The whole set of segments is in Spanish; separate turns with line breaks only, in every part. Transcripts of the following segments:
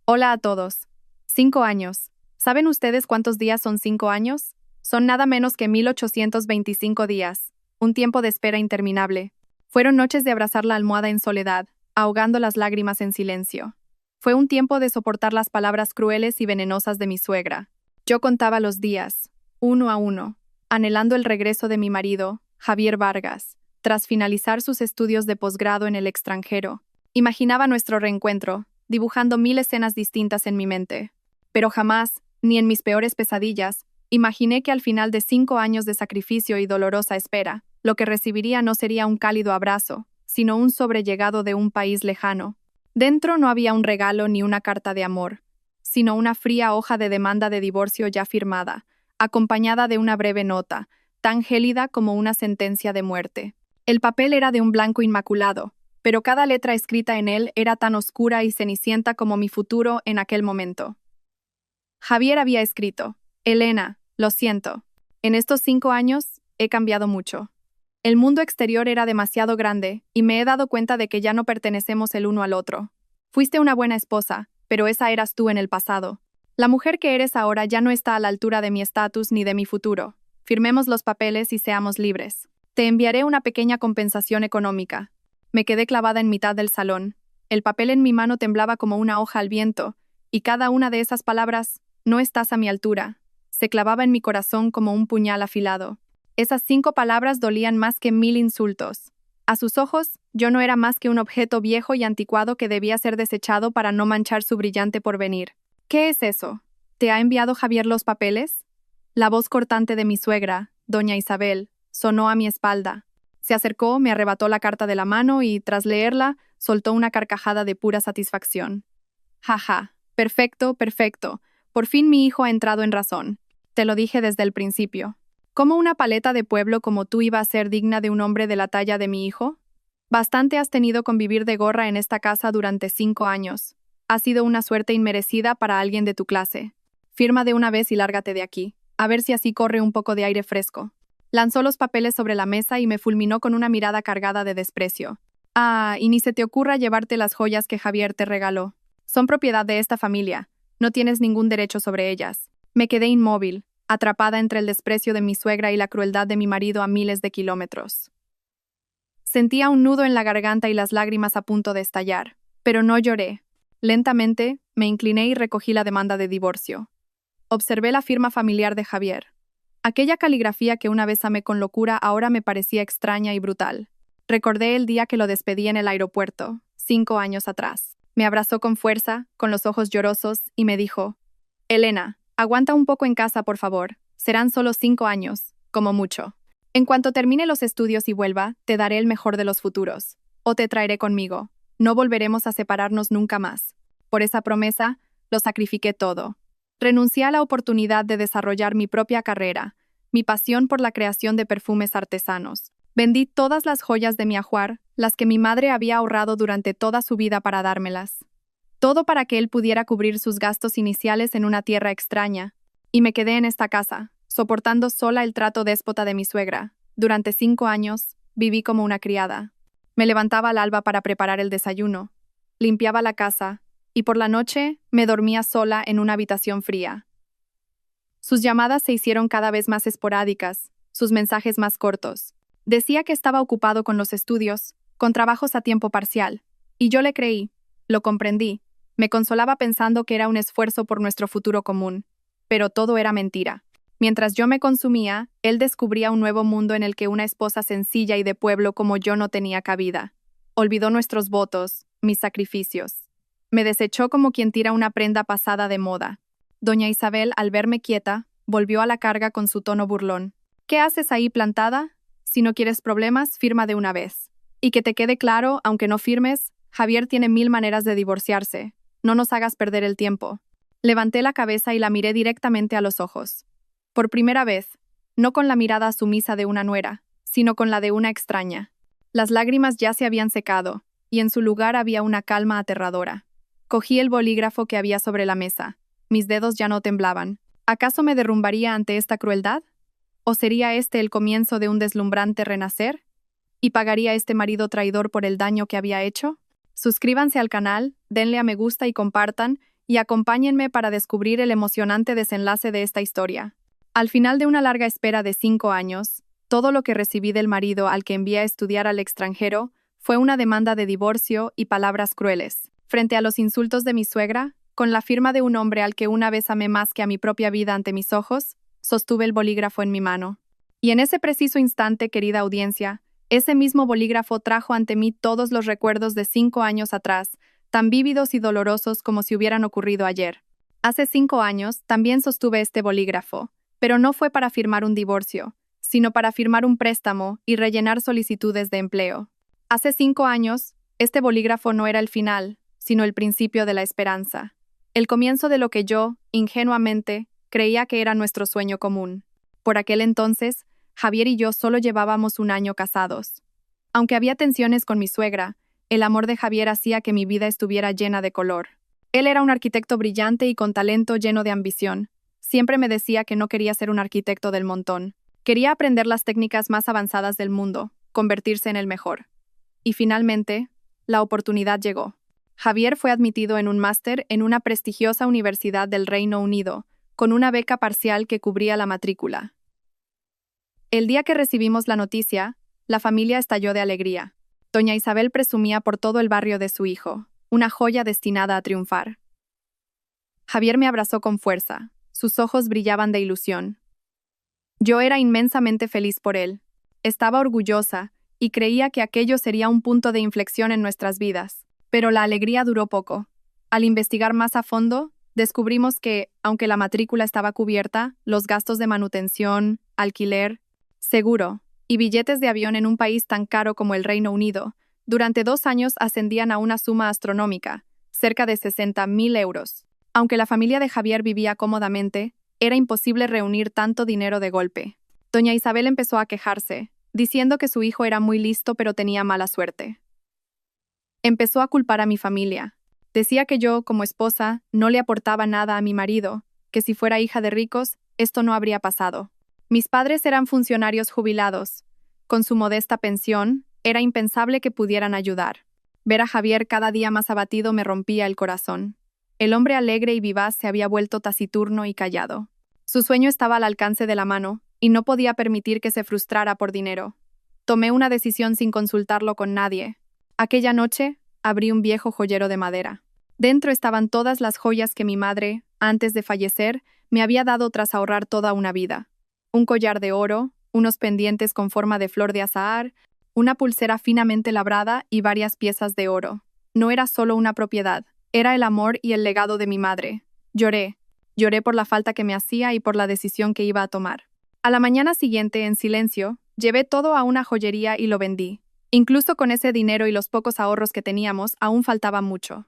Hola a todos. 5 años. ¿Saben ustedes cuántos días son 5 años? Son nada menos que 1825 días. Un tiempo de espera interminable. Fueron noches de abrazar la almohada en soledad, ahogando las lágrimas en silencio. Fue un tiempo de soportar las palabras crueles y venenosas de mi suegra. Yo contaba los días, uno a uno, anhelando el regreso de mi marido, Javier Vargas, tras finalizar sus estudios de posgrado en el extranjero. Imaginaba nuestro reencuentro, dibujando 1000 escenas distintas en mi mente. Pero jamás, ni en mis peores pesadillas, imaginé que al final de 5 años de sacrificio y dolorosa espera, lo que recibiría no sería un cálido abrazo, sino un sobrellegado de un país lejano. Dentro no había un regalo ni una carta de amor, sino una fría hoja de demanda de divorcio ya firmada, acompañada de una breve nota, tan gélida como una sentencia de muerte. El papel era de un blanco inmaculado, pero cada letra escrita en él era tan oscura y cenicienta como mi futuro en aquel momento. Javier había escrito: Elena, lo siento. En estos 5 años he cambiado mucho. El mundo exterior era demasiado grande y me he dado cuenta de que ya no pertenecemos el uno al otro. Fuiste una buena esposa, pero esa eras tú en el pasado. La mujer que eres ahora ya no está a la altura de mi estatus ni de mi futuro. Firmemos los papeles y seamos libres. Te enviaré una pequeña compensación económica. Me quedé clavada en mitad del salón. El papel en mi mano temblaba como una hoja al viento, y cada una de esas palabras, no estás a mi altura, se clavaba en mi corazón como un puñal afilado. Esas 5 palabras dolían más que 1000 insultos. A sus ojos, yo no era más que un objeto viejo y anticuado que debía ser desechado para no manchar su brillante porvenir. ¿Qué es eso? ¿Te ha enviado Javier los papeles? La voz cortante de mi suegra, doña Isabel, sonó a mi espalda. Se acercó, me arrebató la carta de la mano y, tras leerla, soltó una carcajada de pura satisfacción. Ja, ja, perfecto, perfecto. Por fin mi hijo ha entrado en razón. Te lo dije desde el principio. ¿Cómo una paleta de pueblo como tú iba a ser digna de un hombre de la talla de mi hijo? Bastante has tenido con vivir de gorra en esta casa durante 5 años. Ha sido una suerte inmerecida para alguien de tu clase. Firma de una vez y lárgate de aquí. A ver si así corre un poco de aire fresco. Lanzó los papeles sobre la mesa y me fulminó con una mirada cargada de desprecio. Ah, y ni se te ocurra llevarte las joyas que Javier te regaló. Son propiedad de esta familia. No tienes ningún derecho sobre ellas. Me quedé inmóvil, atrapada entre el desprecio de mi suegra y la crueldad de mi marido a miles de kilómetros. Sentía un nudo en la garganta y las lágrimas a punto de estallar, pero no lloré. Lentamente, me incliné y recogí la demanda de divorcio. Observé la firma familiar de Javier. Aquella caligrafía que una vez amé con locura ahora me parecía extraña y brutal. Recordé el día que lo despedí en el aeropuerto, 5 años atrás. Me abrazó con fuerza, con los ojos llorosos, y me dijo: Elena, aguanta un poco en casa, por favor. Serán solo 5 años, como mucho. En cuanto termine los estudios y vuelva, te daré el mejor de los futuros. O te traeré conmigo. No volveremos a separarnos nunca más. Por esa promesa, lo sacrifiqué todo. Renuncié a la oportunidad de desarrollar mi propia carrera, mi pasión por la creación de perfumes artesanos. Vendí todas las joyas de mi ajuar, las que mi madre había ahorrado durante toda su vida para dármelas. Todo para que él pudiera cubrir sus gastos iniciales en una tierra extraña. Y me quedé en esta casa, soportando sola el trato déspota de mi suegra. Durante 5 años, viví como una criada. Me levantaba al alba para preparar el desayuno, limpiaba la casa, y por la noche me dormía sola en una habitación fría. Sus llamadas se hicieron cada vez más esporádicas, sus mensajes más cortos. Decía que estaba ocupado con los estudios, con trabajos a tiempo parcial, y yo le creí, lo comprendí. Me consolaba pensando que era un esfuerzo por nuestro futuro común, pero todo era mentira. Mientras yo me consumía, él descubría un nuevo mundo en el que una esposa sencilla y de pueblo como yo no tenía cabida. Olvidó nuestros votos, mis sacrificios. Me desechó como quien tira una prenda pasada de moda. Doña Isabel, al verme quieta, volvió a la carga con su tono burlón. ¿Qué haces ahí plantada? Si no quieres problemas, firma de una vez. Y que te quede claro, aunque no firmes, Javier tiene 1000 maneras de divorciarse. No nos hagas perder el tiempo. Levanté la cabeza y la miré directamente a los ojos. Por primera vez, no con la mirada sumisa de una nuera, sino con la de una extraña. Las lágrimas ya se habían secado, y en su lugar había una calma aterradora. Cogí el bolígrafo que había sobre la mesa. Mis dedos ya no temblaban. ¿Acaso me derrumbaría ante esta crueldad? ¿O sería este el comienzo de un deslumbrante renacer? ¿Y pagaría este marido traidor por el daño que había hecho? Suscríbanse al canal, denle a me gusta y compartan, y acompáñenme para descubrir el emocionante desenlace de esta historia. Al final de una larga espera de 5 años, todo lo que recibí del marido al que envié a estudiar al extranjero fue una demanda de divorcio y palabras crueles. Frente a los insultos de mi suegra, con la firma de un hombre al que una vez amé más que a mi propia vida ante mis ojos, sostuve el bolígrafo en mi mano. Y en ese preciso instante, querida audiencia, ese mismo bolígrafo trajo ante mí todos los recuerdos de 5 años atrás, tan vívidos y dolorosos como si hubieran ocurrido ayer. Hace 5 años también sostuve este bolígrafo, pero no fue para firmar un divorcio, sino para firmar un préstamo y rellenar solicitudes de empleo. Hace 5 años, este bolígrafo no era el final, sino el principio de la esperanza. El comienzo de lo que yo, ingenuamente, creía que era nuestro sueño común. Por aquel entonces, Javier y yo solo llevábamos un año casados. Aunque había tensiones con mi suegra, el amor de Javier hacía que mi vida estuviera llena de color. Él era un arquitecto brillante y con talento lleno de ambición. Siempre me decía que no quería ser un arquitecto del montón. Quería aprender las técnicas más avanzadas del mundo, convertirse en el mejor. Y finalmente, la oportunidad llegó. Javier fue admitido en un máster en una prestigiosa universidad del Reino Unido, con una beca parcial que cubría la matrícula. El día que recibimos la noticia, la familia estalló de alegría. Doña Isabel presumía por todo el barrio de su hijo, una joya destinada a triunfar. Javier me abrazó con fuerza, sus ojos brillaban de ilusión. Yo era inmensamente feliz por él. Estaba orgullosa y creía que aquello sería un punto de inflexión en nuestras vidas. Pero la alegría duró poco. Al investigar más a fondo, descubrimos que, aunque la matrícula estaba cubierta, los gastos de manutención, alquiler, seguro y billetes de avión en un país tan caro como el Reino Unido, durante 2 años ascendían a una suma astronómica, cerca de 60.000 euros. Aunque la familia de Javier vivía cómodamente, era imposible reunir tanto dinero de golpe. Doña Isabel empezó a quejarse, diciendo que su hijo era muy listo pero tenía mala suerte. Empezó a culpar a mi familia. Decía que yo, como esposa, no le aportaba nada a mi marido, que si fuera hija de ricos, esto no habría pasado. Mis padres eran funcionarios jubilados. Con su modesta pensión, era impensable que pudieran ayudar. Ver a Javier cada día más abatido me rompía el corazón. El hombre alegre y vivaz se había vuelto taciturno y callado. Su sueño estaba al alcance de la mano, y no podía permitir que se frustrara por dinero. Tomé una decisión sin consultarlo con nadie. Aquella noche, abrí un viejo joyero de madera. Dentro estaban todas las joyas que mi madre, antes de fallecer, me había dado tras ahorrar toda una vida. Un collar de oro, unos pendientes con forma de flor de azahar, una pulsera finamente labrada y varias piezas de oro. No era solo una propiedad, era el amor y el legado de mi madre. Lloré por la falta que me hacía y por la decisión que iba a tomar. A la mañana siguiente, en silencio, llevé todo a una joyería y lo vendí. Incluso con ese dinero y los pocos ahorros que teníamos, aún faltaba mucho.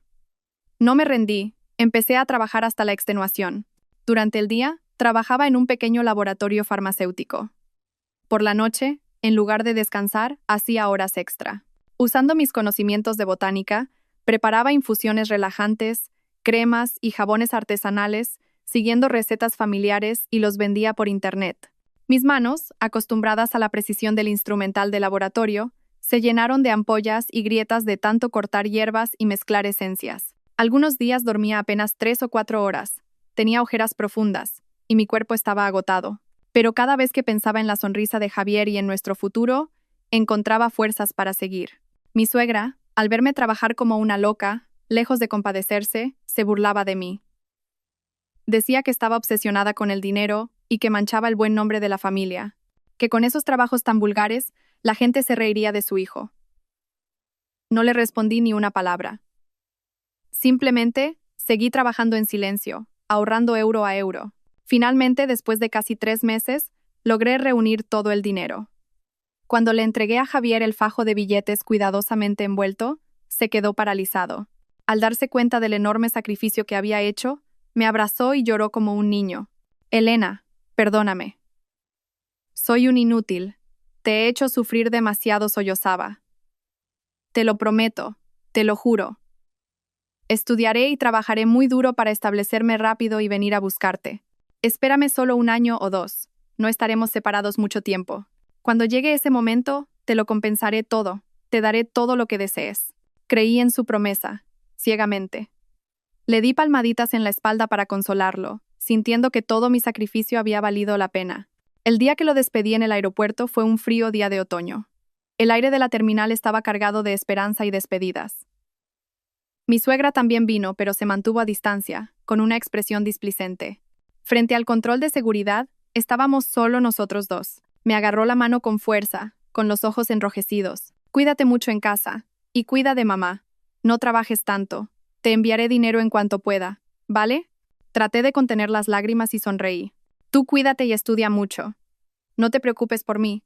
No me rendí, empecé a trabajar hasta la extenuación. Durante el día, trabajaba en un pequeño laboratorio farmacéutico. Por la noche, en lugar de descansar, hacía horas extra. Usando mis conocimientos de botánica, preparaba infusiones relajantes, cremas y jabones artesanales, siguiendo recetas familiares y los vendía por internet. Mis manos, acostumbradas a la precisión del instrumental de laboratorio, se llenaron de ampollas y grietas de tanto cortar hierbas y mezclar esencias. Algunos días dormía apenas 3 o 4 horas, tenía ojeras profundas, y mi cuerpo estaba agotado. Pero cada vez que pensaba en la sonrisa de Javier y en nuestro futuro, encontraba fuerzas para seguir. Mi suegra, al verme trabajar como una loca, lejos de compadecerse, se burlaba de mí. Decía que estaba obsesionada con el dinero y que manchaba el buen nombre de la familia, que con esos trabajos tan vulgares, la gente se reiría de su hijo. No le respondí ni una palabra. Simplemente, seguí trabajando en silencio, ahorrando euro a euro. Finalmente, después de casi 3 meses, logré reunir todo el dinero. Cuando le entregué a Javier el fajo de billetes cuidadosamente envuelto, se quedó paralizado. Al darse cuenta del enorme sacrificio que había hecho, me abrazó y lloró como un niño. Elena, perdóname. Soy un inútil. Te he hecho sufrir demasiado, sollozaba. Te lo prometo, te lo juro. Estudiaré y trabajaré muy duro para establecerme rápido y venir a buscarte. Espérame solo 1 año o 2. No estaremos separados mucho tiempo. Cuando llegue ese momento, te lo compensaré todo. Te daré todo lo que desees. Creí en su promesa, ciegamente. Le di palmaditas en la espalda para consolarlo, sintiendo que todo mi sacrificio había valido la pena. El día que lo despedí en el aeropuerto fue un frío día de otoño. El aire de la terminal estaba cargado de esperanza y despedidas. Mi suegra también vino, pero se mantuvo a distancia, con una expresión displicente. Frente al control de seguridad, estábamos solo nosotros dos. Me agarró la mano con fuerza, con los ojos enrojecidos. Cuídate mucho en casa. Y cuida de mamá. No trabajes tanto. Te enviaré dinero en cuanto pueda, ¿vale? Traté de contener las lágrimas y sonreí. Tú cuídate y estudia mucho. No te preocupes por mí.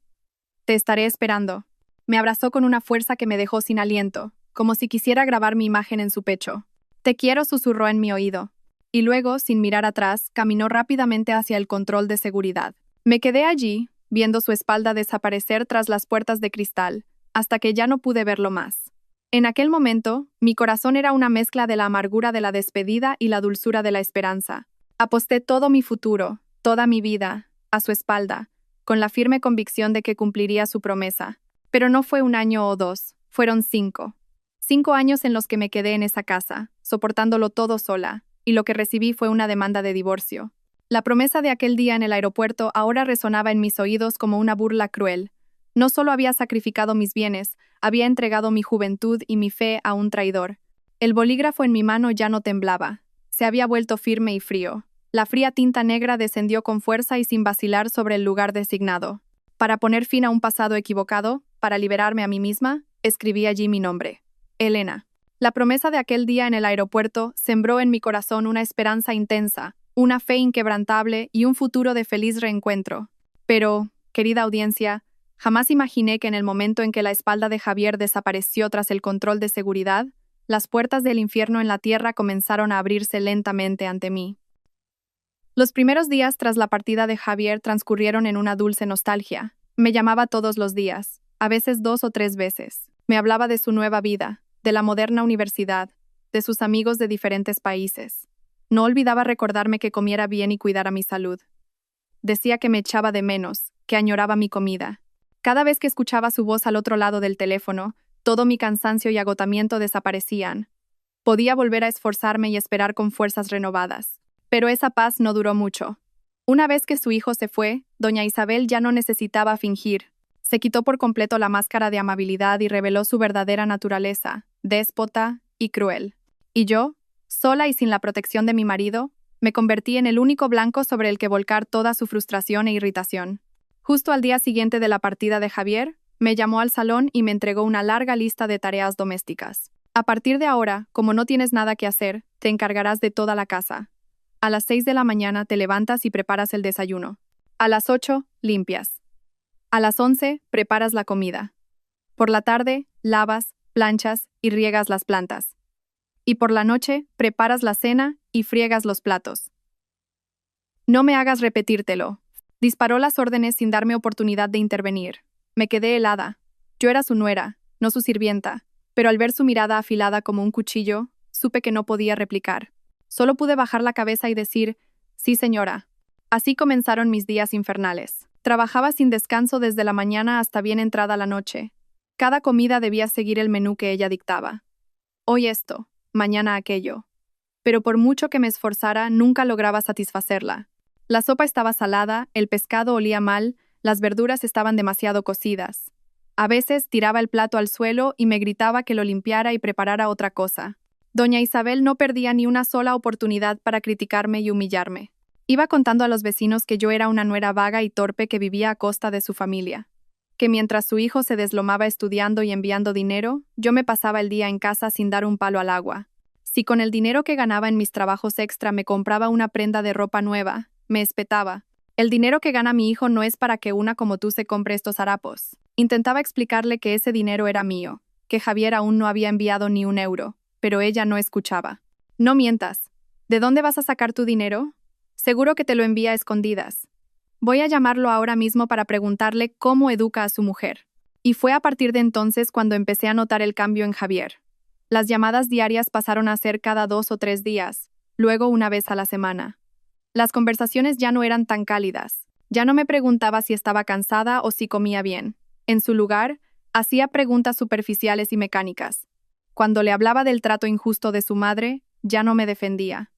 Te estaré esperando. Me abrazó con una fuerza que me dejó sin aliento, como si quisiera grabar mi imagen en su pecho. Te quiero, susurró en mi oído. Y luego, sin mirar atrás, caminó rápidamente hacia el control de seguridad. Me quedé allí, viendo su espalda desaparecer tras las puertas de cristal, hasta que ya no pude verlo más. En aquel momento, mi corazón era una mezcla de la amargura de la despedida y la dulzura de la esperanza. Aposté todo mi futuro, toda mi vida, a su espalda, con la firme convicción de que cumpliría su promesa. Pero no fue 1 año o 2, fueron 5. 5 años en los que me quedé en esa casa, soportándolo todo sola, y lo que recibí fue una demanda de divorcio. La promesa de aquel día en el aeropuerto ahora resonaba en mis oídos como una burla cruel. No solo había sacrificado mis bienes, había entregado mi juventud y mi fe a un traidor. El bolígrafo en mi mano ya no temblaba. Se había vuelto firme y frío. La fría tinta negra descendió con fuerza y sin vacilar sobre el lugar designado. Para poner fin a un pasado equivocado, para liberarme a mí misma, escribí allí mi nombre. Elena. La promesa de aquel día en el aeropuerto sembró en mi corazón una esperanza intensa, una fe inquebrantable y un futuro de feliz reencuentro. Pero, querida audiencia, jamás imaginé que en el momento en que la espalda de Javier desapareció tras el control de seguridad, las puertas del infierno en la tierra comenzaron a abrirse lentamente ante mí. Los primeros días tras la partida de Javier transcurrieron en una dulce nostalgia. Me llamaba todos los días, a veces 2 o 3 veces. Me hablaba de su nueva vida, de la moderna universidad, de sus amigos de diferentes países. No olvidaba recordarme que comiera bien y cuidara mi salud. Decía que me echaba de menos, que añoraba mi comida. Cada vez que escuchaba su voz al otro lado del teléfono, todo mi cansancio y agotamiento desaparecían. Podía volver a esforzarme y esperar con fuerzas renovadas. Pero esa paz no duró mucho. Una vez que su hijo se fue, doña Isabel ya no necesitaba fingir. Se quitó por completo la máscara de amabilidad y reveló su verdadera naturaleza, déspota y cruel. Y yo, sola y sin la protección de mi marido, me convertí en el único blanco sobre el que volcar toda su frustración e irritación. Justo al día siguiente de la partida de Javier, me llamó al salón y me entregó una larga lista de tareas domésticas. A partir de ahora, como no tienes nada que hacer, te encargarás de toda la casa. A las 6 de la mañana te levantas y preparas el desayuno. A las 8, limpias. A las 11, preparas la comida. Por la tarde, lavas, planchas y riegas las plantas. Y por la noche, preparas la cena y friegas los platos. No me hagas repetírtelo. Disparó las órdenes sin darme oportunidad de intervenir. Me quedé helada. Yo era su nuera, no su sirvienta, pero al ver su mirada afilada como un cuchillo, supe que no podía replicar. Solo pude bajar la cabeza y decir, sí, señora. Así comenzaron mis días infernales. Trabajaba sin descanso desde la mañana hasta bien entrada la noche. Cada comida debía seguir el menú que ella dictaba. Hoy esto, mañana aquello. Pero por mucho que me esforzara, nunca lograba satisfacerla. La sopa estaba salada, el pescado olía mal, las verduras estaban demasiado cocidas. A veces tiraba el plato al suelo y me gritaba que lo limpiara y preparara otra cosa. Doña Isabel no perdía ni una sola oportunidad para criticarme y humillarme. Iba contando a los vecinos que yo era una nuera vaga y torpe que vivía a costa de su familia, que mientras su hijo se deslomaba estudiando y enviando dinero, yo me pasaba el día en casa sin dar un palo al agua. Si con el dinero que ganaba en mis trabajos extra me compraba una prenda de ropa nueva, me espetaba. El dinero que gana mi hijo no es para que una como tú se compre estos harapos. Intentaba explicarle que ese dinero era mío, que Javier aún no había enviado ni 1 euro, pero ella no escuchaba. No mientas. ¿De dónde vas a sacar tu dinero? Seguro que te lo envía a escondidas. Voy a llamarlo ahora mismo para preguntarle cómo educa a su mujer. Y fue a partir de entonces cuando empecé a notar el cambio en Javier. Las llamadas diarias pasaron a ser cada 2 o 3 días, luego una vez a la semana. Las conversaciones ya no eran tan cálidas. Ya no me preguntaba si estaba cansada o si comía bien. En su lugar, hacía preguntas superficiales y mecánicas. Cuando le hablaba del trato injusto de su madre, ya no me defendía.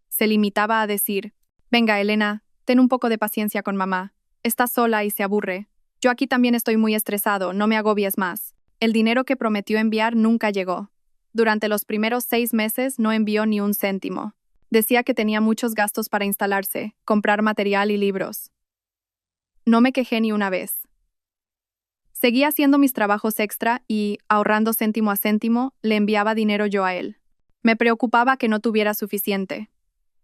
Se limitaba a decir, venga, Elena, ten un poco de paciencia con mamá. Está sola y se aburre. Yo aquí también estoy muy estresado, no me agobies más. El dinero que prometió enviar nunca llegó. Durante los primeros 6 meses no envió ni un céntimo. Decía que tenía muchos gastos para instalarse, comprar material y libros. No me quejé ni una vez. Seguía haciendo mis trabajos extra y, ahorrando céntimo a céntimo, le enviaba dinero yo a él. Me preocupaba que no tuviera suficiente.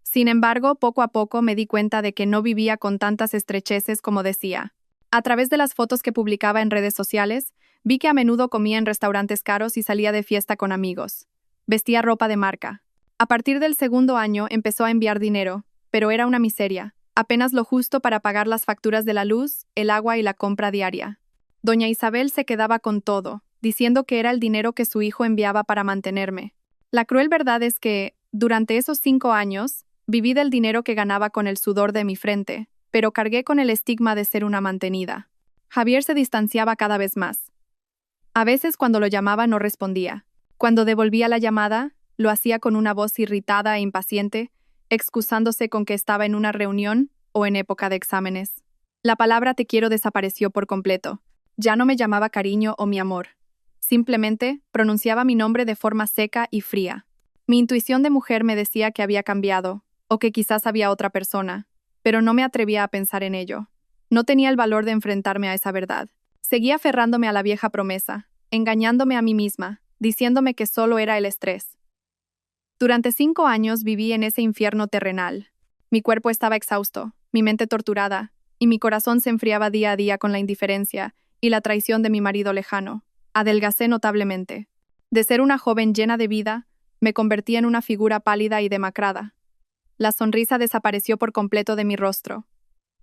Sin embargo, poco a poco me di cuenta de que no vivía con tantas estrecheces como decía. A través de las fotos que publicaba en redes sociales, vi que a menudo comía en restaurantes caros y salía de fiesta con amigos. Vestía ropa de marca. A partir del segundo año empezó a enviar dinero, pero era una miseria, apenas lo justo para pagar las facturas de la luz, el agua y la compra diaria. Doña Isabel se quedaba con todo, diciendo que era el dinero que su hijo enviaba para mantenerme. La cruel verdad es que, durante esos 5 años, viví del dinero que ganaba con el sudor de mi frente, pero cargué con el estigma de ser una mantenida. Javier se distanciaba cada vez más. A veces cuando lo llamaba no respondía. Cuando devolvía la llamada, lo hacía con una voz irritada e impaciente, excusándose con que estaba en una reunión o en época de exámenes. La palabra te quiero desapareció por completo. Ya no me llamaba cariño o mi amor. Simplemente pronunciaba mi nombre de forma seca y fría. Mi intuición de mujer me decía que había cambiado, o que quizás había otra persona, pero no me atrevía a pensar en ello. No tenía el valor de enfrentarme a esa verdad. Seguía aferrándome a la vieja promesa, engañándome a mí misma, diciéndome que solo era el estrés. Durante 5 años viví en ese infierno terrenal. Mi cuerpo estaba exhausto, mi mente torturada, y mi corazón se enfriaba día a día con la indiferencia y la traición de mi marido lejano. Adelgacé notablemente. De ser una joven llena de vida, me convertí en una figura pálida y demacrada. La sonrisa desapareció por completo de mi rostro.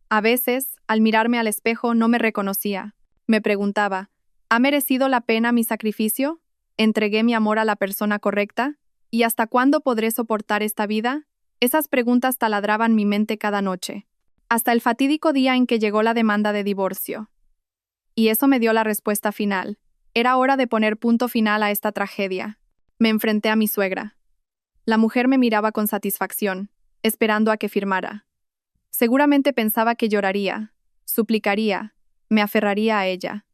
A veces, al mirarme al espejo, no me reconocía. Me preguntaba, ¿ha merecido la pena mi sacrificio? ¿Entregué mi amor a la persona correcta? ¿Y hasta cuándo podré soportar esta vida? Esas preguntas taladraban mi mente cada noche, hasta el fatídico día en que llegó la demanda de divorcio. Y eso me dio la respuesta final. Era hora de poner punto final a esta tragedia. Me enfrenté a mi suegra. La mujer me miraba con satisfacción, esperando a que firmara. Seguramente pensaba que lloraría, suplicaría, me aferraría a ella.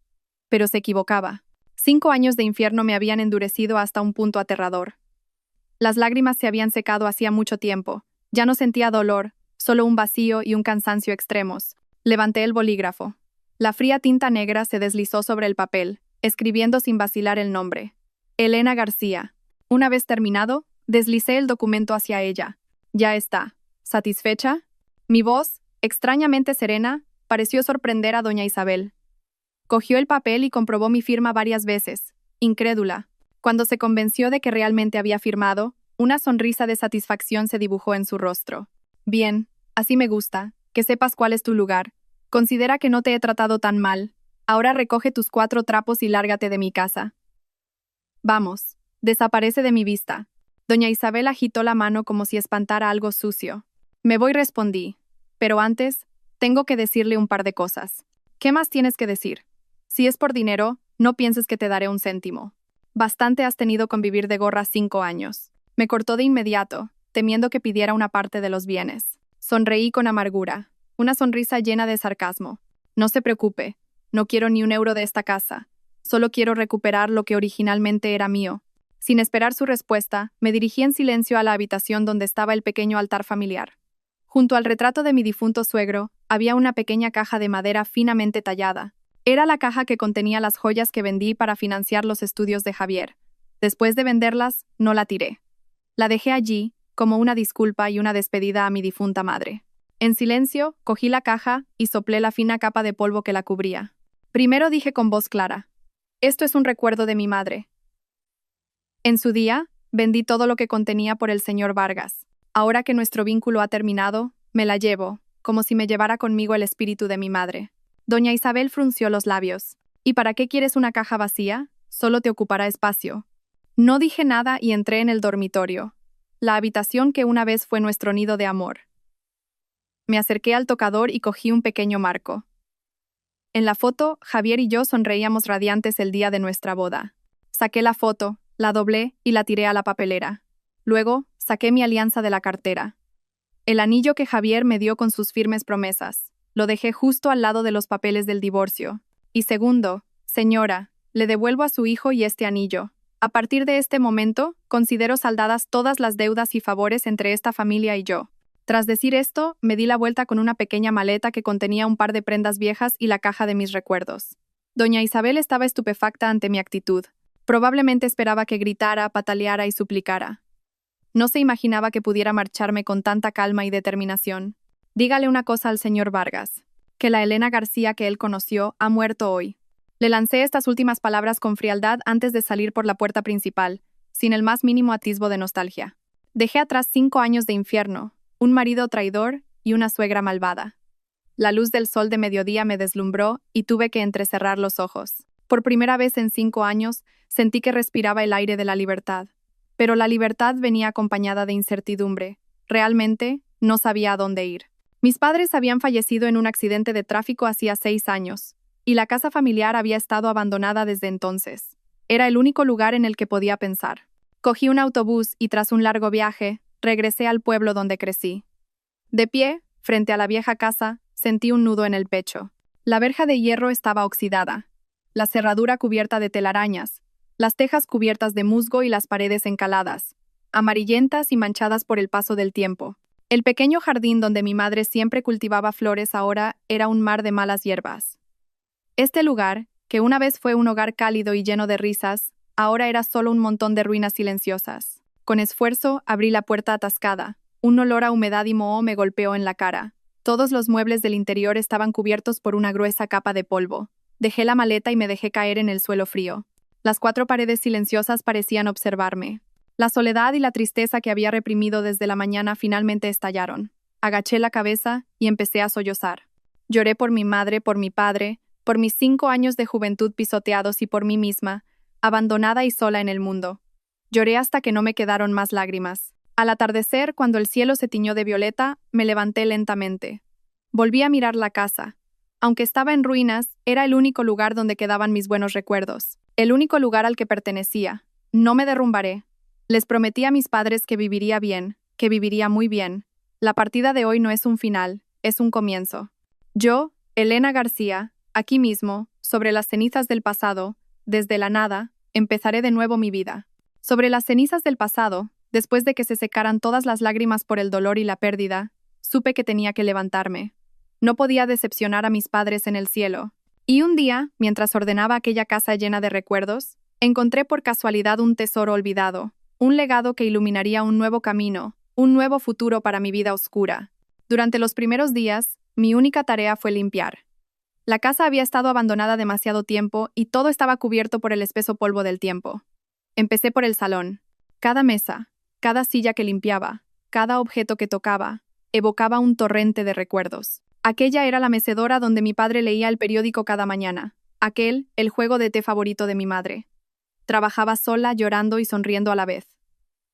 Pero se equivocaba. 5 años de infierno me habían endurecido hasta un punto aterrador. Las lágrimas se habían secado hacía mucho tiempo. Ya no sentía dolor, solo un vacío y un cansancio extremos. Levanté el bolígrafo. La fría tinta negra se deslizó sobre el papel, escribiendo sin vacilar el nombre. Elena García. Una vez terminado, deslicé el documento hacia ella. Ya está. ¿Satisfecha? Mi voz, extrañamente serena, pareció sorprender a doña Isabel. Cogió el papel y comprobó mi firma varias veces, incrédula. Cuando se convenció de que realmente había firmado, una sonrisa de satisfacción se dibujó en su rostro. Bien, así me gusta, que sepas cuál es tu lugar. Considera que no te he tratado tan mal. Ahora recoge tus 4 trapos y lárgate de mi casa. Vamos, desaparece de mi vista. Doña Isabel agitó la mano como si espantara algo sucio. Me voy, respondí. Pero antes, tengo que decirle un par de cosas. ¿Qué más tienes que decir? Si es por dinero, no pienses que te daré un céntimo. Bastante has tenido con vivir de gorra 5 años. Me cortó de inmediato, temiendo que pidiera una parte de los bienes. Sonreí con amargura, una sonrisa llena de sarcasmo. No se preocupe, no quiero ni un euro de esta casa. Solo quiero recuperar lo que originalmente era mío. Sin esperar su respuesta, me dirigí en silencio a la habitación donde estaba el pequeño altar familiar. Junto al retrato de mi difunto suegro, había una pequeña caja de madera finamente tallada. Era la caja que contenía las joyas que vendí para financiar los estudios de Javier. Después de venderlas, no la tiré. La dejé allí, como una disculpa y una despedida a mi difunta madre. En silencio, cogí la caja y soplé la fina capa de polvo que la cubría. Primero dije con voz clara, esto es un recuerdo de mi madre. En su día, vendí todo lo que contenía por el señor Vargas. Ahora que nuestro vínculo ha terminado, me la llevo, como si me llevara conmigo el espíritu de mi madre. Doña Isabel frunció los labios. ¿Y para qué quieres una caja vacía? Solo te ocupará espacio. No dije nada y entré en el dormitorio, la habitación que una vez fue nuestro nido de amor. Me acerqué al tocador y cogí un pequeño marco. En la foto, Javier y yo sonreíamos radiantes el día de nuestra boda. Saqué la foto, la doblé y la tiré a la papelera. Luego, saqué mi alianza de la cartera. El anillo que Javier me dio con sus firmes promesas. Lo dejé justo al lado de los papeles del divorcio. Y segundo, señora, le devuelvo a su hijo y este anillo. A partir de este momento, considero saldadas todas las deudas y favores entre esta familia y yo. Tras decir esto, me di la vuelta con una pequeña maleta que contenía un par de prendas viejas y la caja de mis recuerdos. Doña Isabel estaba estupefacta ante mi actitud. Probablemente esperaba que gritara, pataleara y suplicara. No se imaginaba que pudiera marcharme con tanta calma y determinación. Dígale una cosa al señor Vargas, que la Elena García que él conoció ha muerto hoy. Le lancé estas últimas palabras con frialdad antes de salir por la puerta principal, sin el más mínimo atisbo de nostalgia. Dejé atrás 5 años de infierno, un marido traidor y una suegra malvada. La luz del sol de mediodía me deslumbró y tuve que entrecerrar los ojos. Por primera vez en 5 años, sentí que respiraba el aire de la libertad. Pero la libertad venía acompañada de incertidumbre. Realmente, no sabía a dónde ir. Mis padres habían fallecido en un accidente de tráfico hacía 6 años, y la casa familiar había estado abandonada desde entonces. Era el único lugar en el que podía pensar. Cogí un autobús y tras un largo viaje, regresé al pueblo donde crecí. De pie, frente a la vieja casa, sentí un nudo en el pecho. La verja de hierro estaba oxidada, la cerradura cubierta de telarañas, las tejas cubiertas de musgo y las paredes encaladas, amarillentas y manchadas por el paso del tiempo. El pequeño jardín donde mi madre siempre cultivaba flores ahora era un mar de malas hierbas. Este lugar, que una vez fue un hogar cálido y lleno de risas, ahora era solo un montón de ruinas silenciosas. Con esfuerzo, abrí la puerta atascada. Un olor a humedad y moho me golpeó en la cara. Todos los muebles del interior estaban cubiertos por una gruesa capa de polvo. Dejé la maleta y me dejé caer en el suelo frío. Las 4 paredes silenciosas parecían observarme. La soledad y la tristeza que había reprimido desde la mañana finalmente estallaron. Agaché la cabeza y empecé a sollozar. Lloré por mi madre, por mi padre, por mis 5 años de juventud pisoteados y por mí misma, abandonada y sola en el mundo. Lloré hasta que no me quedaron más lágrimas. Al atardecer, cuando el cielo se tiñó de violeta, me levanté lentamente. Volví a mirar la casa. Aunque estaba en ruinas, era el único lugar donde quedaban mis buenos recuerdos. El único lugar al que pertenecía. No me derrumbaré. Les prometí a mis padres que viviría bien, que viviría muy bien. La partida de hoy no es un final, es un comienzo. Yo, Elena García, aquí mismo, sobre las cenizas del pasado, desde la nada, empezaré de nuevo mi vida. Sobre las cenizas del pasado, después de que se secaran todas las lágrimas por el dolor y la pérdida, supe que tenía que levantarme. No podía decepcionar a mis padres en el cielo. Y un día, mientras ordenaba aquella casa llena de recuerdos, encontré por casualidad un tesoro olvidado, un legado que iluminaría un nuevo camino, un nuevo futuro para mi vida oscura. Durante los primeros días, mi única tarea fue limpiar. La casa había estado abandonada demasiado tiempo y todo estaba cubierto por el espeso polvo del tiempo. Empecé por el salón. Cada mesa, cada silla que limpiaba, cada objeto que tocaba, evocaba un torrente de recuerdos. Aquella era la mecedora donde mi padre leía el periódico cada mañana. Aquel, el juego de té favorito de mi madre. Trabajaba sola, llorando y sonriendo a la vez.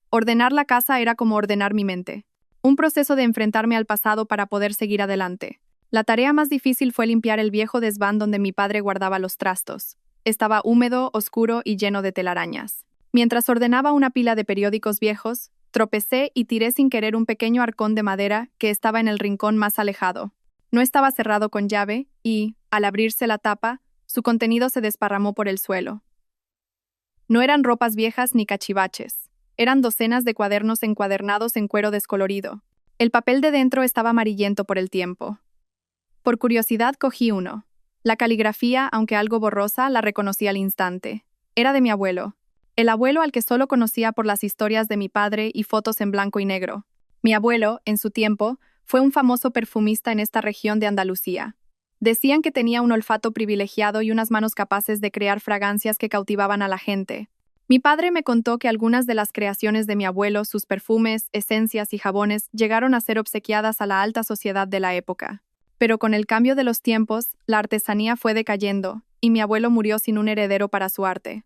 Ordenar la casa era como ordenar mi mente. Un proceso de enfrentarme al pasado para poder seguir adelante. La tarea más difícil fue limpiar el viejo desván donde mi padre guardaba los trastos. Estaba húmedo, oscuro y lleno de telarañas. Mientras ordenaba una pila de periódicos viejos, tropecé y tiré sin querer un pequeño arcón de madera que estaba en el rincón más alejado. No estaba cerrado con llave y, al abrirse la tapa, su contenido se desparramó por el suelo. No eran ropas viejas ni cachivaches. Eran docenas de cuadernos encuadernados en cuero descolorido. El papel de dentro estaba amarillento por el tiempo. Por curiosidad cogí uno. La caligrafía, aunque algo borrosa, la reconocí al instante. Era de mi abuelo. El abuelo al que solo conocía por las historias de mi padre y fotos en blanco y negro. Mi abuelo, en su tiempo, fue un famoso perfumista en esta región de Andalucía. Decían que tenía un olfato privilegiado y unas manos capaces de crear fragancias que cautivaban a la gente. Mi padre me contó que algunas de las creaciones de mi abuelo, sus perfumes, esencias y jabones, llegaron a ser obsequiadas a la alta sociedad de la época. Pero con el cambio de los tiempos, la artesanía fue decayendo, y mi abuelo murió sin un heredero para su arte.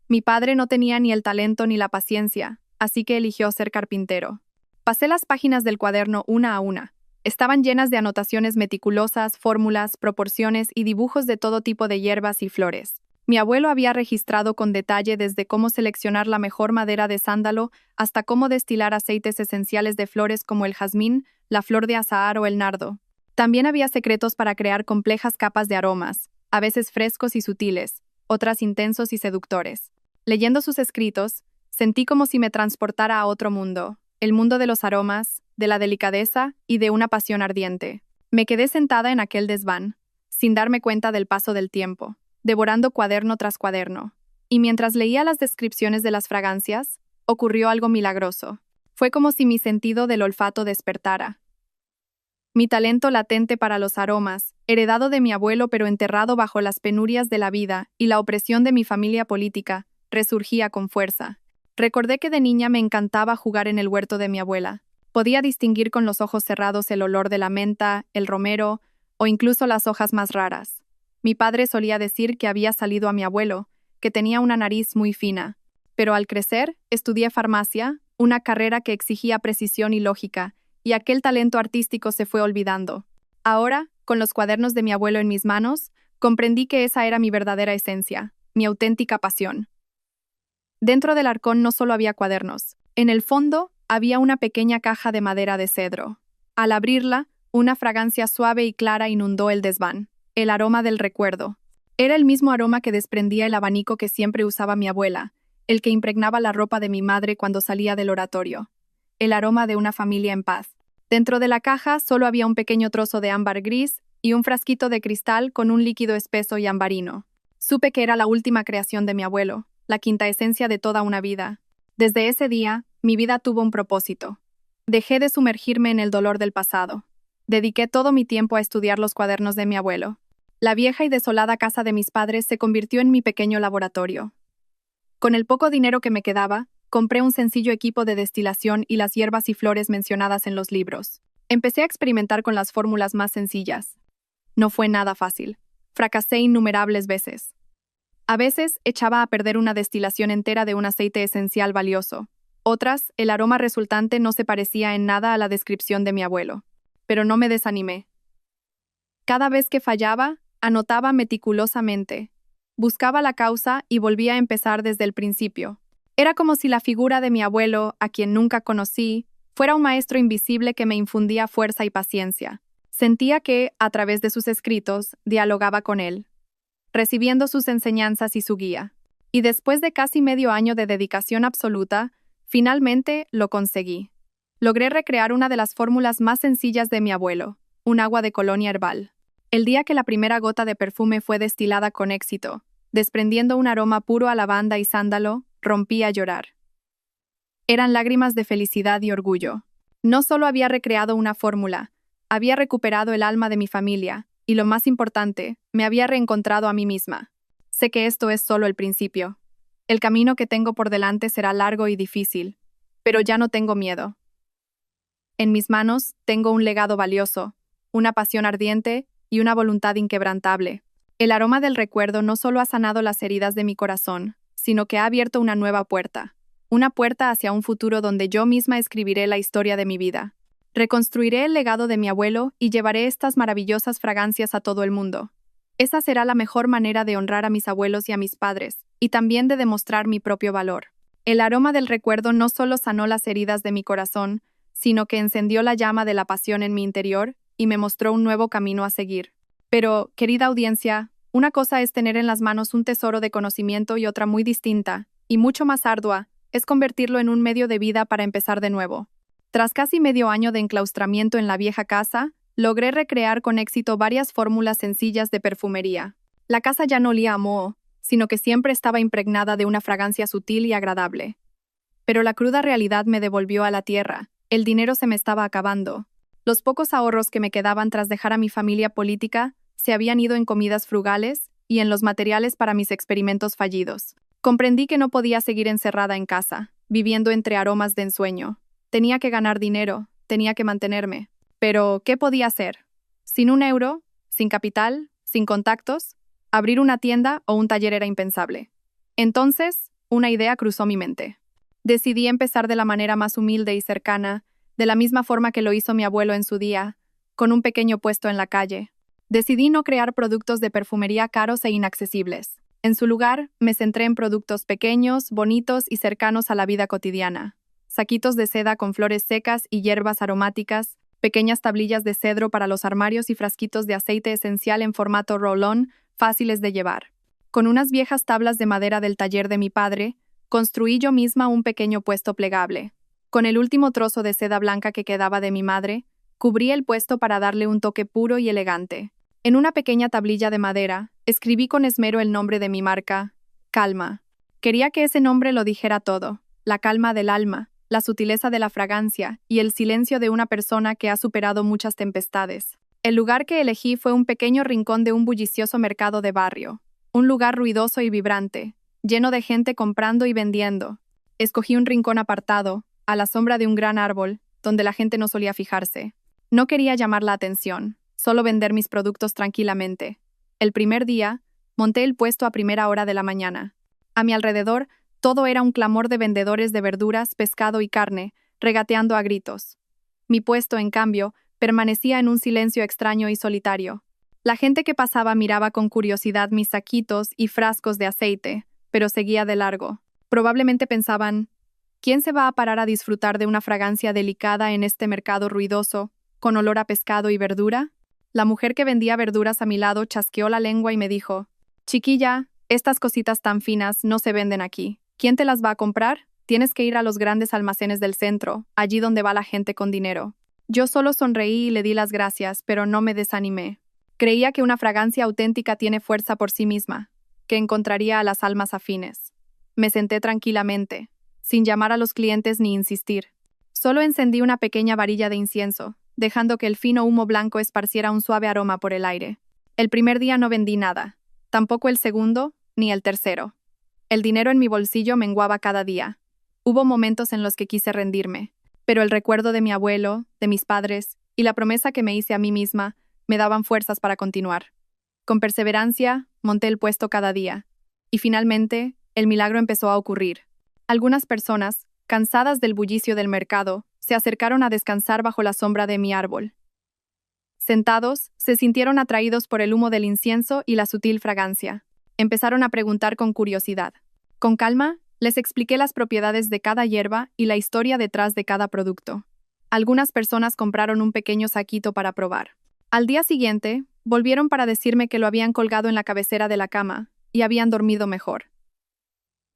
Mi padre no tenía ni el talento ni la paciencia, así que eligió ser carpintero. Pasé las páginas del cuaderno una a una. Estaban llenas de anotaciones meticulosas, fórmulas, proporciones y dibujos de todo tipo de hierbas y flores. Mi abuelo había registrado con detalle desde cómo seleccionar la mejor madera de sándalo hasta cómo destilar aceites esenciales de flores como el jazmín, la flor de azahar o el nardo. También había secretos para crear complejas capas de aromas, a veces frescos y sutiles, otras intensos y seductores. Leyendo sus escritos, sentí como si me transportara a otro mundo, el mundo de los aromas, de la delicadeza y de una pasión ardiente. Me quedé sentada en aquel desván, sin darme cuenta del paso del tiempo, devorando cuaderno tras cuaderno. Y mientras leía las descripciones de las fragancias, ocurrió algo milagroso. Fue como si mi sentido del olfato despertara. Mi talento latente para los aromas, heredado de mi abuelo pero enterrado bajo las penurias de la vida y la opresión de mi familia política, resurgía con fuerza. Recordé que de niña me encantaba jugar en el huerto de mi abuela. Podía distinguir con los ojos cerrados el olor de la menta, el romero o incluso las hojas más raras. Mi padre solía decir que había salido a mi abuelo, que tenía una nariz muy fina. Pero al crecer, estudié farmacia, una carrera que exigía precisión y lógica, y aquel talento artístico se fue olvidando. Ahora, con los cuadernos de mi abuelo en mis manos, comprendí que esa era mi verdadera esencia, mi auténtica pasión. Dentro del arcón no solo había cuadernos. En el fondo, había una pequeña caja de madera de cedro. Al abrirla, una fragancia suave y clara inundó el desván. El aroma del recuerdo. Era el mismo aroma que desprendía el abanico que siempre usaba mi abuela, el que impregnaba la ropa de mi madre cuando salía del oratorio. El aroma de una familia en paz. Dentro de la caja solo había un pequeño trozo de ámbar gris y un frasquito de cristal con un líquido espeso y ambarino. Supe que era la última creación de mi abuelo, la quinta esencia de toda una vida. Desde ese día, mi vida tuvo un propósito. Dejé de sumergirme en el dolor del pasado. Dediqué todo mi tiempo a estudiar los cuadernos de mi abuelo. La vieja y desolada casa de mis padres se convirtió en mi pequeño laboratorio. Con el poco dinero que me quedaba, compré un sencillo equipo de destilación y las hierbas y flores mencionadas en los libros. Empecé a experimentar con las fórmulas más sencillas. No fue nada fácil. Fracasé innumerables veces. A veces echaba a perder una destilación entera de un aceite esencial valioso. Otras, el aroma resultante no se parecía en nada a la descripción de mi abuelo. Pero no me desanimé. Cada vez que fallaba, anotaba meticulosamente. Buscaba la causa y volvía a empezar desde el principio. Era como si la figura de mi abuelo, a quien nunca conocí, fuera un maestro invisible que me infundía fuerza y paciencia. Sentía que, a través de sus escritos, dialogaba con él, recibiendo sus enseñanzas y su guía. Y después de casi medio año de dedicación absoluta, finalmente lo conseguí. Logré recrear una de las fórmulas más sencillas de mi abuelo, un agua de colonia herbal. El día que la primera gota de perfume fue destilada con éxito, desprendiendo un aroma puro a lavanda y sándalo, rompí a llorar. Eran lágrimas de felicidad y orgullo. No solo había recreado una fórmula, había recuperado el alma de mi familia, y lo más importante, me había reencontrado a mí misma. Sé que esto es solo el principio. El camino que tengo por delante será largo y difícil, pero ya no tengo miedo. En mis manos tengo un legado valioso, una pasión ardiente y una voluntad inquebrantable. El aroma del recuerdo no solo ha sanado las heridas de mi corazón, sino que ha abierto una nueva puerta. Una puerta hacia un futuro donde yo misma escribiré la historia de mi vida. Reconstruiré el legado de mi abuelo y llevaré estas maravillosas fragancias a todo el mundo. Esa será la mejor manera de honrar a mis abuelos y a mis padres, y también de demostrar mi propio valor. El aroma del recuerdo no solo sanó las heridas de mi corazón, sino que encendió la llama de la pasión en mi interior y me mostró un nuevo camino a seguir. Pero, querida audiencia, una cosa es tener en las manos un tesoro de conocimiento y otra muy distinta, y mucho más ardua, es convertirlo en un medio de vida para empezar de nuevo. Tras casi medio año de enclaustramiento en la vieja casa, logré recrear con éxito varias fórmulas sencillas de perfumería. La casa ya no olía a moho, sino que siempre estaba impregnada de una fragancia sutil y agradable. Pero la cruda realidad me devolvió a la tierra. El dinero se me estaba acabando. Los pocos ahorros que me quedaban tras dejar a mi familia política se habían ido en comidas frugales y en los materiales para mis experimentos fallidos. Comprendí que no podía seguir encerrada en casa, viviendo entre aromas de ensueño. Tenía que ganar dinero, tenía que mantenerme. Pero, ¿qué podía hacer? Sin un euro, sin capital, sin contactos, abrir una tienda o un taller era impensable. Entonces, una idea cruzó mi mente. Decidí empezar de la manera más humilde y cercana, de la misma forma que lo hizo mi abuelo en su día, con un pequeño puesto en la calle. Decidí no crear productos de perfumería caros e inaccesibles. En su lugar, me centré en productos pequeños, bonitos y cercanos a la vida cotidiana. Saquitos de seda con flores secas y hierbas aromáticas, pequeñas tablillas de cedro para los armarios y frasquitos de aceite esencial en formato roll-on, fáciles de llevar. Con unas viejas tablas de madera del taller de mi padre, construí yo misma un pequeño puesto plegable. Con el último trozo de seda blanca que quedaba de mi madre, cubrí el puesto para darle un toque puro y elegante. En una pequeña tablilla de madera, escribí con esmero el nombre de mi marca, Calma. Quería que ese nombre lo dijera todo, la calma del alma, la sutileza de la fragancia y el silencio de una persona que ha superado muchas tempestades. El lugar que elegí fue un pequeño rincón de un bullicioso mercado de barrio, un lugar ruidoso y vibrante, lleno de gente comprando y vendiendo. Escogí un rincón apartado, a la sombra de un gran árbol, donde la gente no solía fijarse. No quería llamar la atención, solo vender mis productos tranquilamente. El primer día, monté el puesto a primera hora de la mañana. A mi alrededor, todo era un clamor de vendedores de verduras, pescado y carne, regateando a gritos. Mi puesto, en cambio, permanecía en un silencio extraño y solitario. La gente que pasaba miraba con curiosidad mis saquitos y frascos de aceite, pero seguía de largo. Probablemente pensaban, ¿quién se va a parar a disfrutar de una fragancia delicada en este mercado ruidoso, con olor a pescado y verdura? La mujer que vendía verduras a mi lado chasqueó la lengua y me dijo, «Chiquilla, estas cositas tan finas no se venden aquí. ¿Quién te las va a comprar? Tienes que ir a los grandes almacenes del centro, allí donde va la gente con dinero». Yo solo sonreí y le di las gracias, pero no me desanimé. Creía que una fragancia auténtica tiene fuerza por sí misma, que encontraría a las almas afines. Me senté tranquilamente, sin llamar a los clientes ni insistir. Solo encendí una pequeña varilla de incienso, dejando que el fino humo blanco esparciera un suave aroma por el aire. El primer día no vendí nada, tampoco el segundo, ni el tercero. El dinero en mi bolsillo menguaba cada día. Hubo momentos en los que quise rendirme, pero el recuerdo de mi abuelo, de mis padres, y la promesa que me hice a mí misma, me daban fuerzas para continuar. Con perseverancia, monté el puesto cada día, y finalmente, el milagro empezó a ocurrir. Algunas personas, cansadas del bullicio del mercado, se acercaron a descansar bajo la sombra de mi árbol. Sentados, se sintieron atraídos por el humo del incienso y la sutil fragancia. Empezaron a preguntar con curiosidad. Con calma, les expliqué las propiedades de cada hierba y la historia detrás de cada producto. Algunas personas compraron un pequeño saquito para probar. Al día siguiente, volvieron para decirme que lo habían colgado en la cabecera de la cama y habían dormido mejor.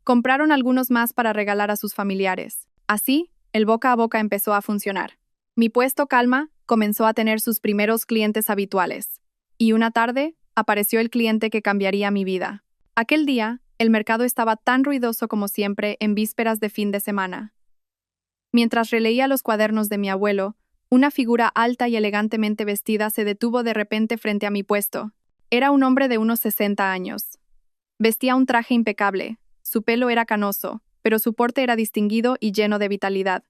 Compraron algunos más para regalar a sus familiares. Así, el boca a boca empezó a funcionar. Mi puesto Calma comenzó a tener sus primeros clientes habituales. Y una tarde, apareció el cliente que cambiaría mi vida. Aquel día, el mercado estaba tan ruidoso como siempre en vísperas de fin de semana. Mientras releía los cuadernos de mi abuelo, una figura alta y elegantemente vestida se detuvo de repente frente a mi puesto. Era un hombre de unos 60 años. Vestía un traje impecable, su pelo era canoso, pero su porte era distinguido y lleno de vitalidad.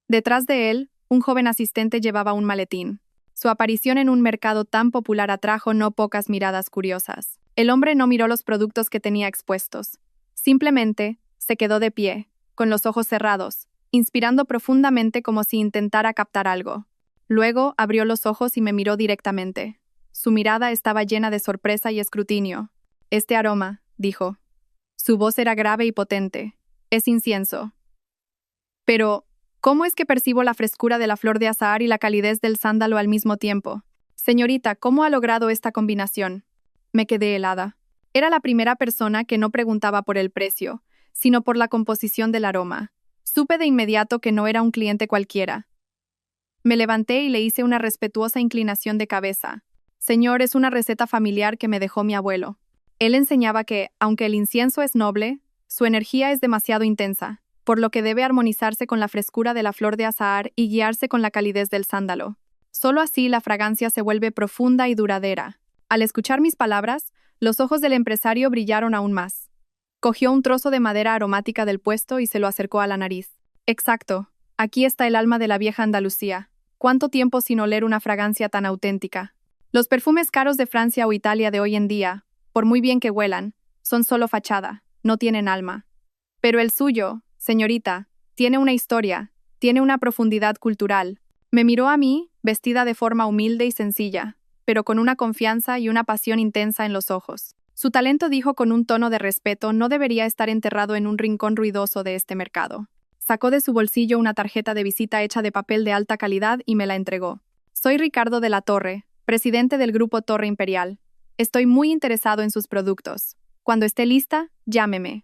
Detrás de él, un joven asistente llevaba un maletín. Su aparición en un mercado tan popular atrajo no pocas miradas curiosas. El hombre no miró los productos que tenía expuestos. Simplemente, se quedó de pie, con los ojos cerrados, inspirando profundamente como si intentara captar algo. Luego, abrió los ojos y me miró directamente. Su mirada estaba llena de sorpresa y escrutinio. «Este aroma», dijo. Su voz era grave y potente. «Es incienso». «Pero, ¿cómo es que percibo la frescura de la flor de azahar y la calidez del sándalo al mismo tiempo? Señorita, ¿cómo ha logrado esta combinación?» Me quedé helada. Era la primera persona que no preguntaba por el precio, sino por la composición del aroma. Supe de inmediato que no era un cliente cualquiera. Me levanté y le hice una respetuosa inclinación de cabeza. «Señor, es una receta familiar que me dejó mi abuelo». Él enseñaba que, aunque el incienso es noble, su energía es demasiado intensa, por lo que debe armonizarse con la frescura de la flor de azahar y guiarse con la calidez del sándalo. Solo así la fragancia se vuelve profunda y duradera. Al escuchar mis palabras, los ojos del empresario brillaron aún más. Cogió un trozo de madera aromática del puesto y se lo acercó a la nariz. «Exacto, aquí está el alma de la vieja Andalucía. ¿Cuánto tiempo sin oler una fragancia tan auténtica?» Los perfumes caros de Francia o Italia de hoy en día, por muy bien que huelan, son solo fachada, no tienen alma. Pero el suyo, señorita, tiene una historia, tiene una profundidad cultural. Me miró a mí, vestida de forma humilde y sencilla, pero con una confianza y una pasión intensa en los ojos. Su talento, dijo con un tono de respeto, no debería estar enterrado en un rincón ruidoso de este mercado. Sacó de su bolsillo una tarjeta de visita hecha de papel de alta calidad y me la entregó. Soy Ricardo de la Torre, presidente del Grupo Torre Imperial. Estoy muy interesado en sus productos. Cuando esté lista, llámeme.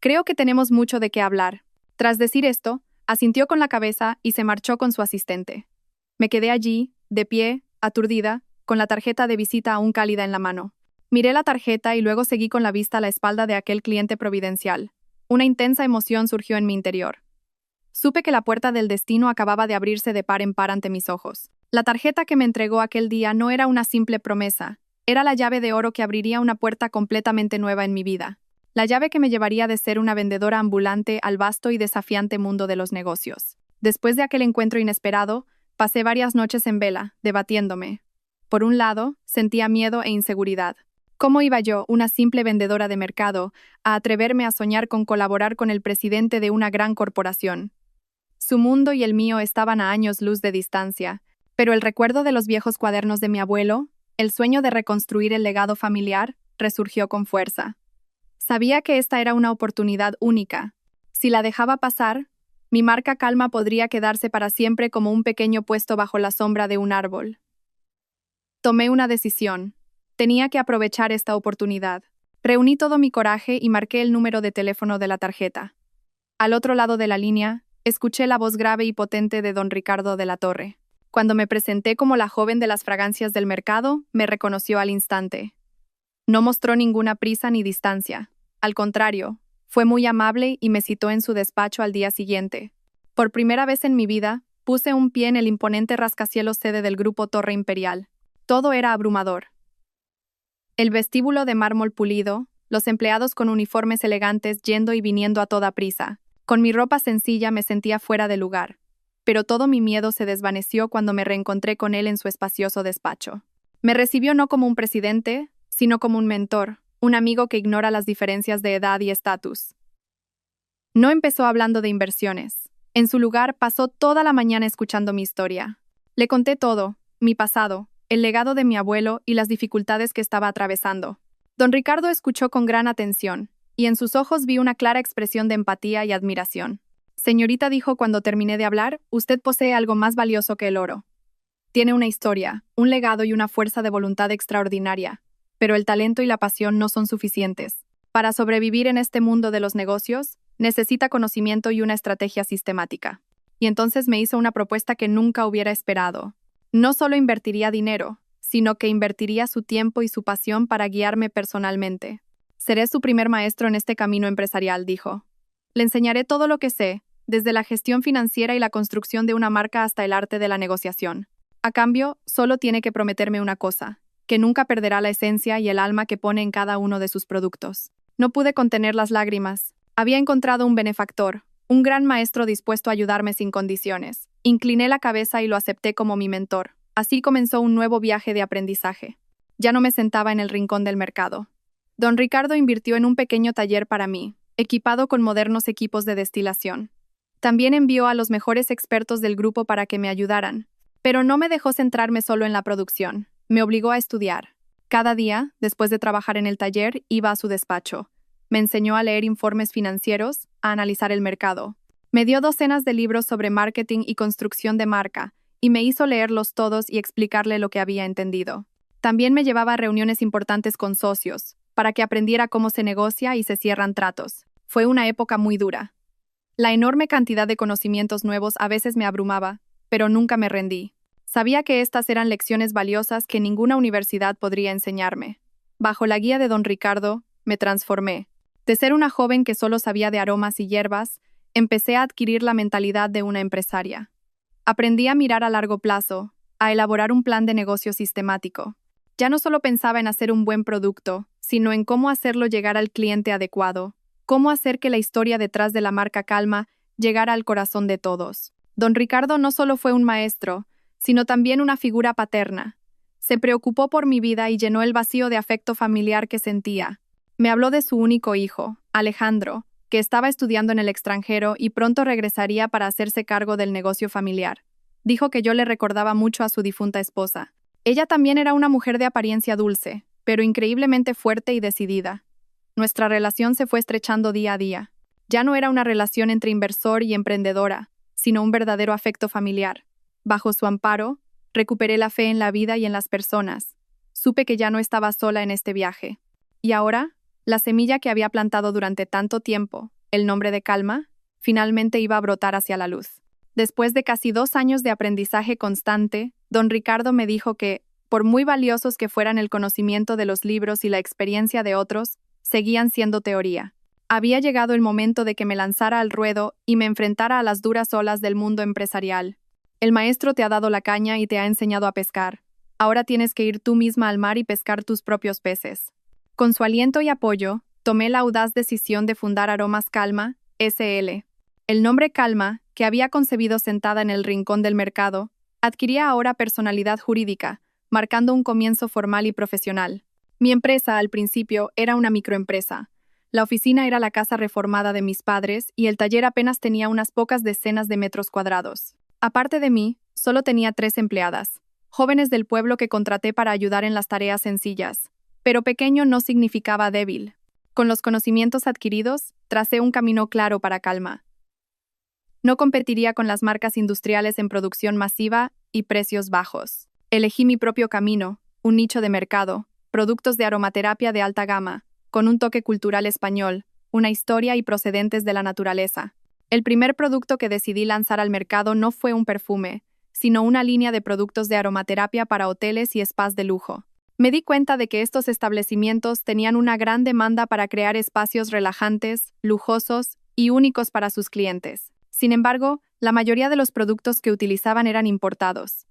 Creo que tenemos mucho de qué hablar. Tras decir esto, asintió con la cabeza y se marchó con su asistente. Me quedé allí, de pie, aturdida, con la tarjeta de visita aún cálida en la mano. Miré la tarjeta y luego seguí con la vista a la espalda de aquel cliente providencial. Una intensa emoción surgió en mi interior. Supe que la puerta del destino acababa de abrirse de par en par ante mis ojos. La tarjeta que me entregó aquel día no era una simple promesa, era la llave de oro que abriría una puerta completamente nueva en mi vida. La llave que me llevaría de ser una vendedora ambulante al vasto y desafiante mundo de los negocios. Después de aquel encuentro inesperado, pasé varias noches en vela, debatiéndome. Por un lado, sentía miedo e inseguridad. ¿Cómo iba yo, una simple vendedora de mercado, a atreverme a soñar con colaborar con el presidente de una gran corporación? Su mundo y el mío estaban a años luz de distancia, pero el recuerdo de los viejos cuadernos de mi abuelo, el sueño de reconstruir el legado familiar, resurgió con fuerza. Sabía que esta era una oportunidad única. Si la dejaba pasar, mi marca Calma podría quedarse para siempre como un pequeño puesto bajo la sombra de un árbol. Tomé una decisión. Tenía que aprovechar esta oportunidad. Reuní todo mi coraje y marqué el número de teléfono de la tarjeta. Al otro lado de la línea, escuché la voz grave y potente de don Ricardo de la Torre. Cuando me presenté como la joven de las fragancias del mercado, me reconoció al instante. No mostró ninguna prisa ni distancia. Al contrario, fue muy amable y me citó en su despacho al día siguiente. Por primera vez en mi vida, puse un pie en el imponente rascacielos sede del Grupo Torre Imperial. Todo era abrumador. El vestíbulo de mármol pulido, los empleados con uniformes elegantes yendo y viniendo a toda prisa. Con mi ropa sencilla me sentía fuera de lugar. Pero todo mi miedo se desvaneció cuando me reencontré con él en su espacioso despacho. Me recibió no como un presidente, sino como un mentor, un amigo que ignora las diferencias de edad y estatus. No empezó hablando de inversiones. En su lugar, pasó toda la mañana escuchando mi historia. Le conté todo, mi pasado, el legado de mi abuelo y las dificultades que estaba atravesando. Don Ricardo escuchó con gran atención, y en sus ojos vi una clara expresión de empatía y admiración. Señorita, dijo cuando terminé de hablar, usted posee algo más valioso que el oro. Tiene una historia, un legado y una fuerza de voluntad extraordinaria, pero el talento y la pasión no son suficientes. Para sobrevivir en este mundo de los negocios, necesita conocimiento y una estrategia sistemática. Y entonces me hizo una propuesta que nunca hubiera esperado. No solo invertiría dinero, sino que invertiría su tiempo y su pasión para guiarme personalmente. Seré su primer maestro en este camino empresarial, dijo. Le enseñaré todo lo que sé, desde la gestión financiera y la construcción de una marca hasta el arte de la negociación. A cambio, solo tiene que prometerme una cosa, que nunca perderá la esencia y el alma que pone en cada uno de sus productos. No pude contener las lágrimas. Había encontrado un benefactor, un gran maestro dispuesto a ayudarme sin condiciones. Incliné la cabeza y lo acepté como mi mentor. Así comenzó un nuevo viaje de aprendizaje. Ya no me sentaba en el rincón del mercado. Don Ricardo invirtió en un pequeño taller para mí, equipado con modernos equipos de destilación. También envió a los mejores expertos del grupo para que me ayudaran. Pero no me dejó centrarme solo en la producción. Me obligó a estudiar. Cada día, después de trabajar en el taller, iba a su despacho. Me enseñó a leer informes financieros, a analizar el mercado. Me dio docenas de libros sobre marketing y construcción de marca, y me hizo leerlos todos y explicarle lo que había entendido. También me llevaba a reuniones importantes con socios, para que aprendiera cómo se negocia y se cierran tratos. Fue una época muy dura. La enorme cantidad de conocimientos nuevos a veces me abrumaba, pero nunca me rendí. Sabía que estas eran lecciones valiosas que ninguna universidad podría enseñarme. Bajo la guía de don Ricardo, me transformé. De ser una joven que solo sabía de aromas y hierbas, empecé a adquirir la mentalidad de una empresaria. Aprendí a mirar a largo plazo, a elaborar un plan de negocio sistemático. Ya no solo pensaba en hacer un buen producto, sino en cómo hacerlo llegar al cliente adecuado, cómo hacer que la historia detrás de la marca Calma llegara al corazón de todos. Don Ricardo no solo fue un maestro, sino también una figura paterna. Se preocupó por mi vida y llenó el vacío de afecto familiar que sentía. Me habló de su único hijo, Alejandro, que estaba estudiando en el extranjero y pronto regresaría para hacerse cargo del negocio familiar. Dijo que yo le recordaba mucho a su difunta esposa. Ella también era una mujer de apariencia dulce, pero increíblemente fuerte y decidida. Nuestra relación se fue estrechando día a día. Ya no era una relación entre inversor y emprendedora, sino un verdadero afecto familiar. Bajo su amparo, recuperé la fe en la vida y en las personas. Supe que ya no estaba sola en este viaje. Y ahora, la semilla que había plantado durante tanto tiempo, el nombre de Calma, finalmente iba a brotar hacia la luz. Después de casi 2 años de aprendizaje constante, don Ricardo me dijo que, por muy valiosos que fueran el conocimiento de los libros y la experiencia de otros, seguían siendo teoría. Había llegado el momento de que me lanzara al ruedo y me enfrentara a las duras olas del mundo empresarial. El maestro te ha dado la caña y te ha enseñado a pescar. Ahora tienes que ir tú misma al mar y pescar tus propios peces. Con su aliento y apoyo, tomé la audaz decisión de fundar Aromas Calma, S.L. El nombre Calma, que había concebido sentada en el rincón del mercado, adquiría ahora personalidad jurídica, marcando un comienzo formal y profesional. Mi empresa, al principio, era una microempresa. La oficina era la casa reformada de mis padres y el taller apenas tenía unas pocas decenas de metros cuadrados. Aparte de mí, solo tenía 3 empleadas, jóvenes del pueblo que contraté para ayudar en las tareas sencillas. Pero pequeño no significaba débil. Con los conocimientos adquiridos, tracé un camino claro para Calma. No competiría con las marcas industriales en producción masiva y precios bajos. Elegí mi propio camino, un nicho de mercado, productos de aromaterapia de alta gama, con un toque cultural español, una historia y procedentes de la naturaleza. El primer producto que decidí lanzar al mercado no fue un perfume, sino una línea de productos de aromaterapia para hoteles y spas de lujo. Me di cuenta de que estos establecimientos tenían una gran demanda para crear espacios relajantes, lujosos y únicos para sus clientes. Sin embargo, la mayoría de los productos que utilizaban eran importados.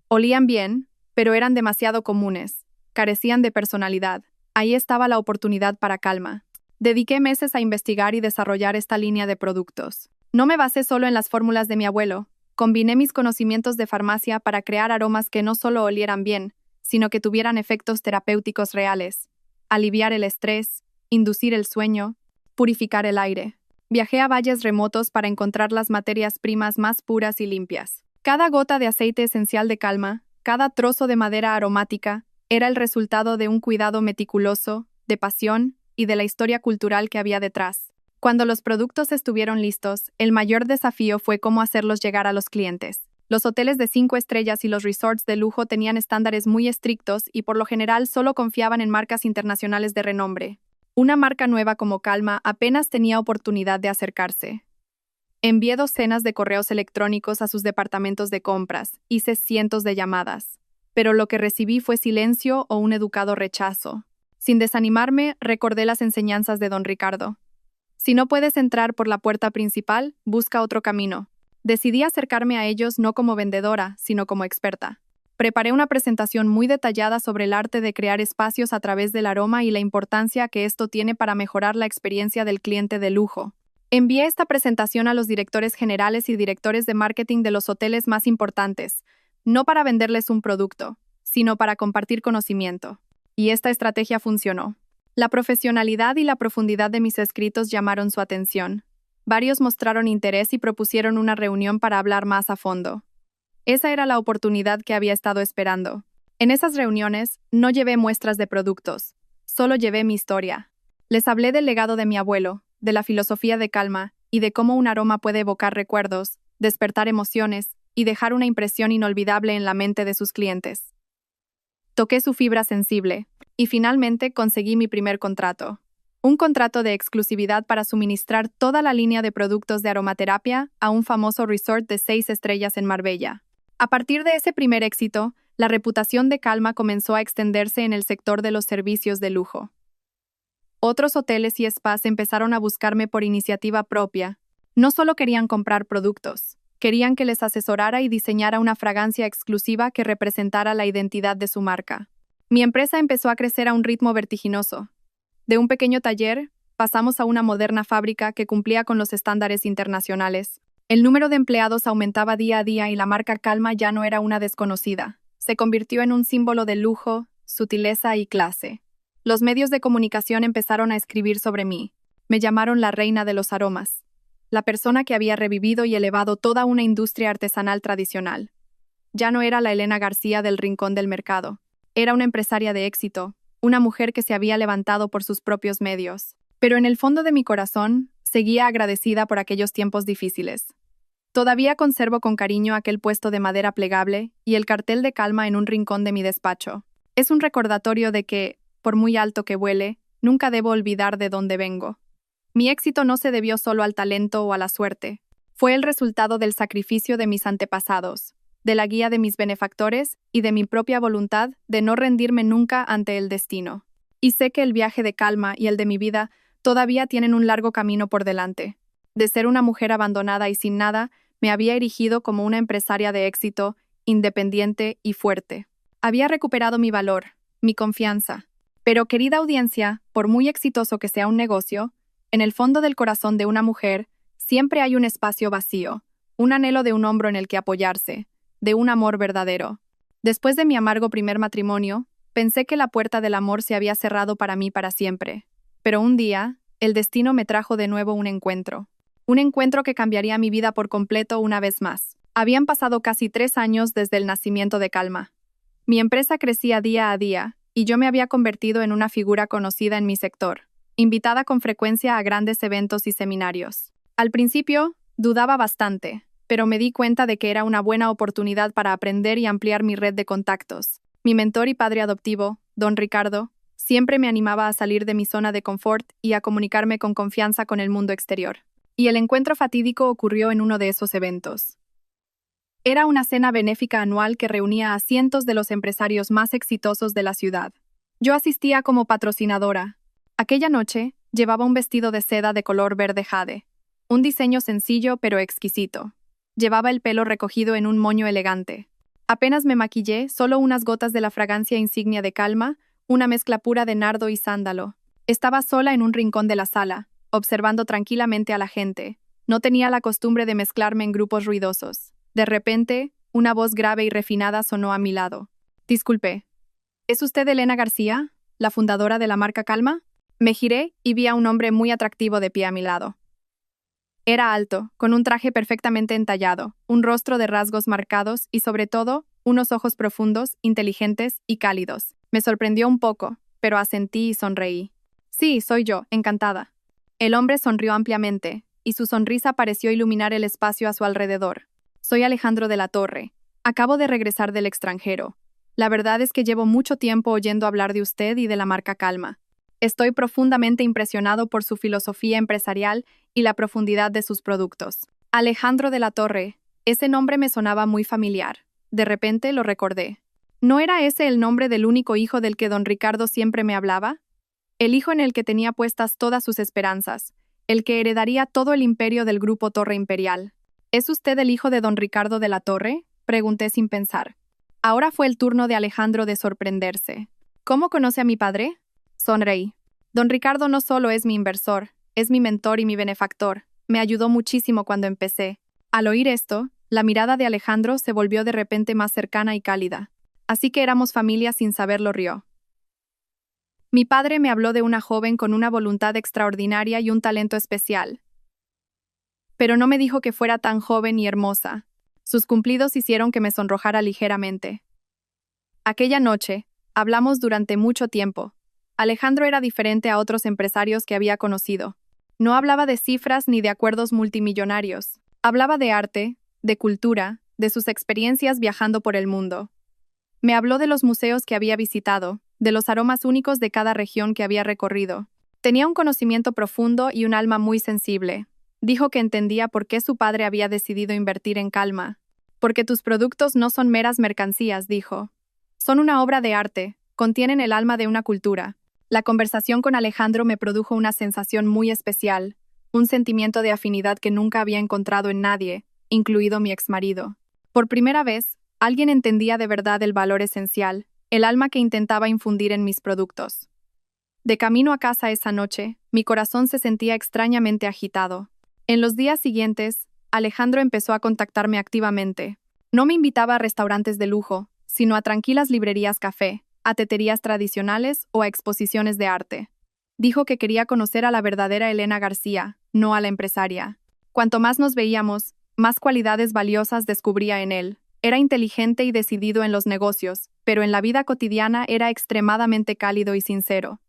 Olían bien, pero eran demasiado comunes, carecían de personalidad. Ahí estaba la oportunidad para Calma. Dediqué meses a investigar y desarrollar esta línea de productos. No me basé solo en las fórmulas de mi abuelo, combiné mis conocimientos de farmacia para crear aromas que no solo olieran bien, sino que tuvieran efectos terapéuticos reales, aliviar el estrés, inducir el sueño, purificar el aire. Viajé a valles remotos para encontrar las materias primas más puras y limpias. Cada gota de aceite esencial de Calma, cada trozo de madera aromática, era el resultado de un cuidado meticuloso, de pasión y de la historia cultural que había detrás. Cuando los productos estuvieron listos, el mayor desafío fue cómo hacerlos llegar a los clientes. Los hoteles de 5 estrellas y los resorts de lujo tenían estándares muy estrictos y por lo general solo confiaban en marcas internacionales de renombre. Una marca nueva como Calma apenas tenía oportunidad de acercarse. Envié docenas de correos electrónicos a sus departamentos de compras, hice cientos de llamadas, pero lo que recibí fue silencio o un educado rechazo. Sin desanimarme, recordé las enseñanzas de don Ricardo. Si no puedes entrar por la puerta principal, busca otro camino. Decidí acercarme a ellos no como vendedora, sino como experta. Preparé una presentación muy detallada sobre el arte de crear espacios a través del aroma y la importancia que esto tiene para mejorar la experiencia del cliente de lujo. Envié esta presentación a los directores generales y directores de marketing de los hoteles más importantes, no para venderles un producto, sino para compartir conocimiento. Y esta estrategia funcionó. La profesionalidad y la profundidad de mis escritos llamaron su atención. Varios mostraron interés y propusieron una reunión para hablar más a fondo. Esa era la oportunidad que había estado esperando. En esas reuniones, no llevé muestras de productos, solo llevé mi historia. Les hablé del legado de mi abuelo, de la filosofía de Calma y de cómo un aroma puede evocar recuerdos, despertar emociones y dejar una impresión inolvidable en la mente de sus clientes. Toqué su fibra sensible y finalmente conseguí mi primer contrato. Un contrato de exclusividad para suministrar toda la línea de productos de aromaterapia a un famoso resort de 6 estrellas en Marbella. A partir de ese primer éxito, la reputación de Calma comenzó a extenderse en el sector de los servicios de lujo. Otros hoteles y spas empezaron a buscarme por iniciativa propia. No solo querían comprar productos, querían que les asesorara y diseñara una fragancia exclusiva que representara la identidad de su marca. Mi empresa empezó a crecer a un ritmo vertiginoso. De un pequeño taller, pasamos a una moderna fábrica que cumplía con los estándares internacionales. El número de empleados aumentaba día a día y la marca Calma ya no era una desconocida. Se convirtió en un símbolo de lujo, sutileza y clase. Los medios de comunicación empezaron a escribir sobre mí. Me llamaron la reina de los aromas, la persona que había revivido y elevado toda una industria artesanal tradicional. Ya no era la Elena García del rincón del mercado. Era una empresaria de éxito, una mujer que se había levantado por sus propios medios. Pero en el fondo de mi corazón, seguía agradecida por aquellos tiempos difíciles. Todavía conservo con cariño aquel puesto de madera plegable y el cartel de calma en un rincón de mi despacho. Es un recordatorio de que, por muy alto que vuele, nunca debo olvidar de dónde vengo. Mi éxito no se debió solo al talento o a la suerte. Fue el resultado del sacrificio de mis antepasados, de la guía de mis benefactores y de mi propia voluntad de no rendirme nunca ante el destino. Y sé que el viaje de calma y el de mi vida todavía tienen un largo camino por delante. De ser una mujer abandonada y sin nada, me había erigido como una empresaria de éxito, independiente y fuerte. Había recuperado mi valor, mi confianza. Pero, querida audiencia, por muy exitoso que sea un negocio, en el fondo del corazón de una mujer siempre hay un espacio vacío, un anhelo de un hombro en el que apoyarse, de un amor verdadero. Después de mi amargo primer matrimonio, pensé que la puerta del amor se había cerrado para mí para siempre. Pero un día, el destino me trajo de nuevo un encuentro. Un encuentro que cambiaría mi vida por completo una vez más. Habían pasado casi 3 años desde el nacimiento de Calma. Mi empresa crecía día a día, y yo me había convertido en una figura conocida en mi sector, invitada con frecuencia a grandes eventos y seminarios. Al principio, dudaba bastante, pero me di cuenta de que era una buena oportunidad para aprender y ampliar mi red de contactos. Mi mentor y padre adoptivo, don Ricardo, siempre me animaba a salir de mi zona de confort y a comunicarme con confianza con el mundo exterior. Y el encuentro fatídico ocurrió en uno de esos eventos. Era una cena benéfica anual que reunía a cientos de los empresarios más exitosos de la ciudad. Yo asistía como patrocinadora. Aquella noche, llevaba un vestido de seda de color verde jade, un diseño sencillo pero exquisito. Llevaba el pelo recogido en un moño elegante. Apenas me maquillé, solo unas gotas de la fragancia insignia de Calma, una mezcla pura de nardo y sándalo. Estaba sola en un rincón de la sala, observando tranquilamente a la gente. No tenía la costumbre de mezclarme en grupos ruidosos. De repente, una voz grave y refinada sonó a mi lado. Disculpe, ¿es usted Elena García, la fundadora de la marca Calma? Me giré y vi a un hombre muy atractivo de pie a mi lado. Era alto, con un traje perfectamente entallado, un rostro de rasgos marcados y, sobre todo, unos ojos profundos, inteligentes y cálidos. Me sorprendió un poco, pero asentí y sonreí. Sí, soy yo, encantada. El hombre sonrió ampliamente, y su sonrisa pareció iluminar el espacio a su alrededor. Soy Alejandro de la Torre. Acabo de regresar del extranjero. La verdad es que llevo mucho tiempo oyendo hablar de usted y de la marca Calma. Estoy profundamente impresionado por su filosofía empresarial y la profundidad de sus productos. Alejandro de la Torre. Ese nombre me sonaba muy familiar. De repente lo recordé. ¿No era ese el nombre del único hijo del que don Ricardo siempre me hablaba? El hijo en el que tenía puestas todas sus esperanzas, el que heredaría todo el imperio del grupo Torre Imperial. ¿Es usted el hijo de don Ricardo de la Torre? Pregunté sin pensar. Ahora fue el turno de Alejandro de sorprenderse. ¿Cómo conoce a mi padre? Sonreí. Don Ricardo no solo es mi inversor, es mi mentor y mi benefactor. Me ayudó muchísimo cuando empecé. Al oír esto, la mirada de Alejandro se volvió de repente más cercana y cálida. Así que éramos familia sin saberlo, rió. Mi padre me habló de una joven con una voluntad extraordinaria y un talento especial. Pero no me dijo que fuera tan joven y hermosa. Sus cumplidos hicieron que me sonrojara ligeramente. Aquella noche, hablamos durante mucho tiempo. Alejandro era diferente a otros empresarios que había conocido. No hablaba de cifras ni de acuerdos multimillonarios. Hablaba de arte, de cultura, de sus experiencias viajando por el mundo. Me habló de los museos que había visitado, de los aromas únicos de cada región que había recorrido. Tenía un conocimiento profundo y un alma muy sensible. Dijo que entendía por qué su padre había decidido invertir en Calma. Porque tus productos no son meras mercancías, dijo. Son una obra de arte, contienen el alma de una cultura. La conversación con Alejandro me produjo una sensación muy especial, un sentimiento de afinidad que nunca había encontrado en nadie, incluido mi exmarido. Por primera vez, alguien entendía de verdad el valor esencial, el alma que intentaba infundir en mis productos. De camino a casa esa noche, mi corazón se sentía extrañamente agitado. En los días siguientes, Alejandro empezó a contactarme activamente. No me invitaba a restaurantes de lujo, sino a tranquilas librerías café, a teterías tradicionales o a exposiciones de arte. Dijo que quería conocer a la verdadera Elena García, no a la empresaria. Cuanto más nos veíamos, más cualidades valiosas descubría en él. Era inteligente y decidido en los negocios, pero en la vida cotidiana era extremadamente cálido y sincero.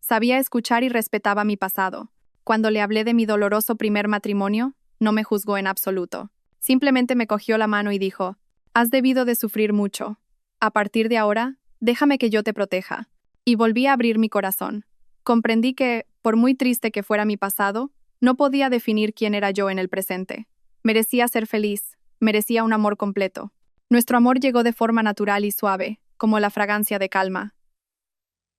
Sabía escuchar y respetaba mi pasado. Cuando le hablé de mi doloroso primer matrimonio, no me juzgó en absoluto. Simplemente me cogió la mano y dijo: «Has debido de sufrir mucho. A partir de ahora, déjame que yo te proteja». Y volví a abrir mi corazón. Comprendí que, por muy triste que fuera mi pasado, no podía definir quién era yo en el presente. Merecía ser feliz, merecía un amor completo. Nuestro amor llegó de forma natural y suave, como la fragancia de calma.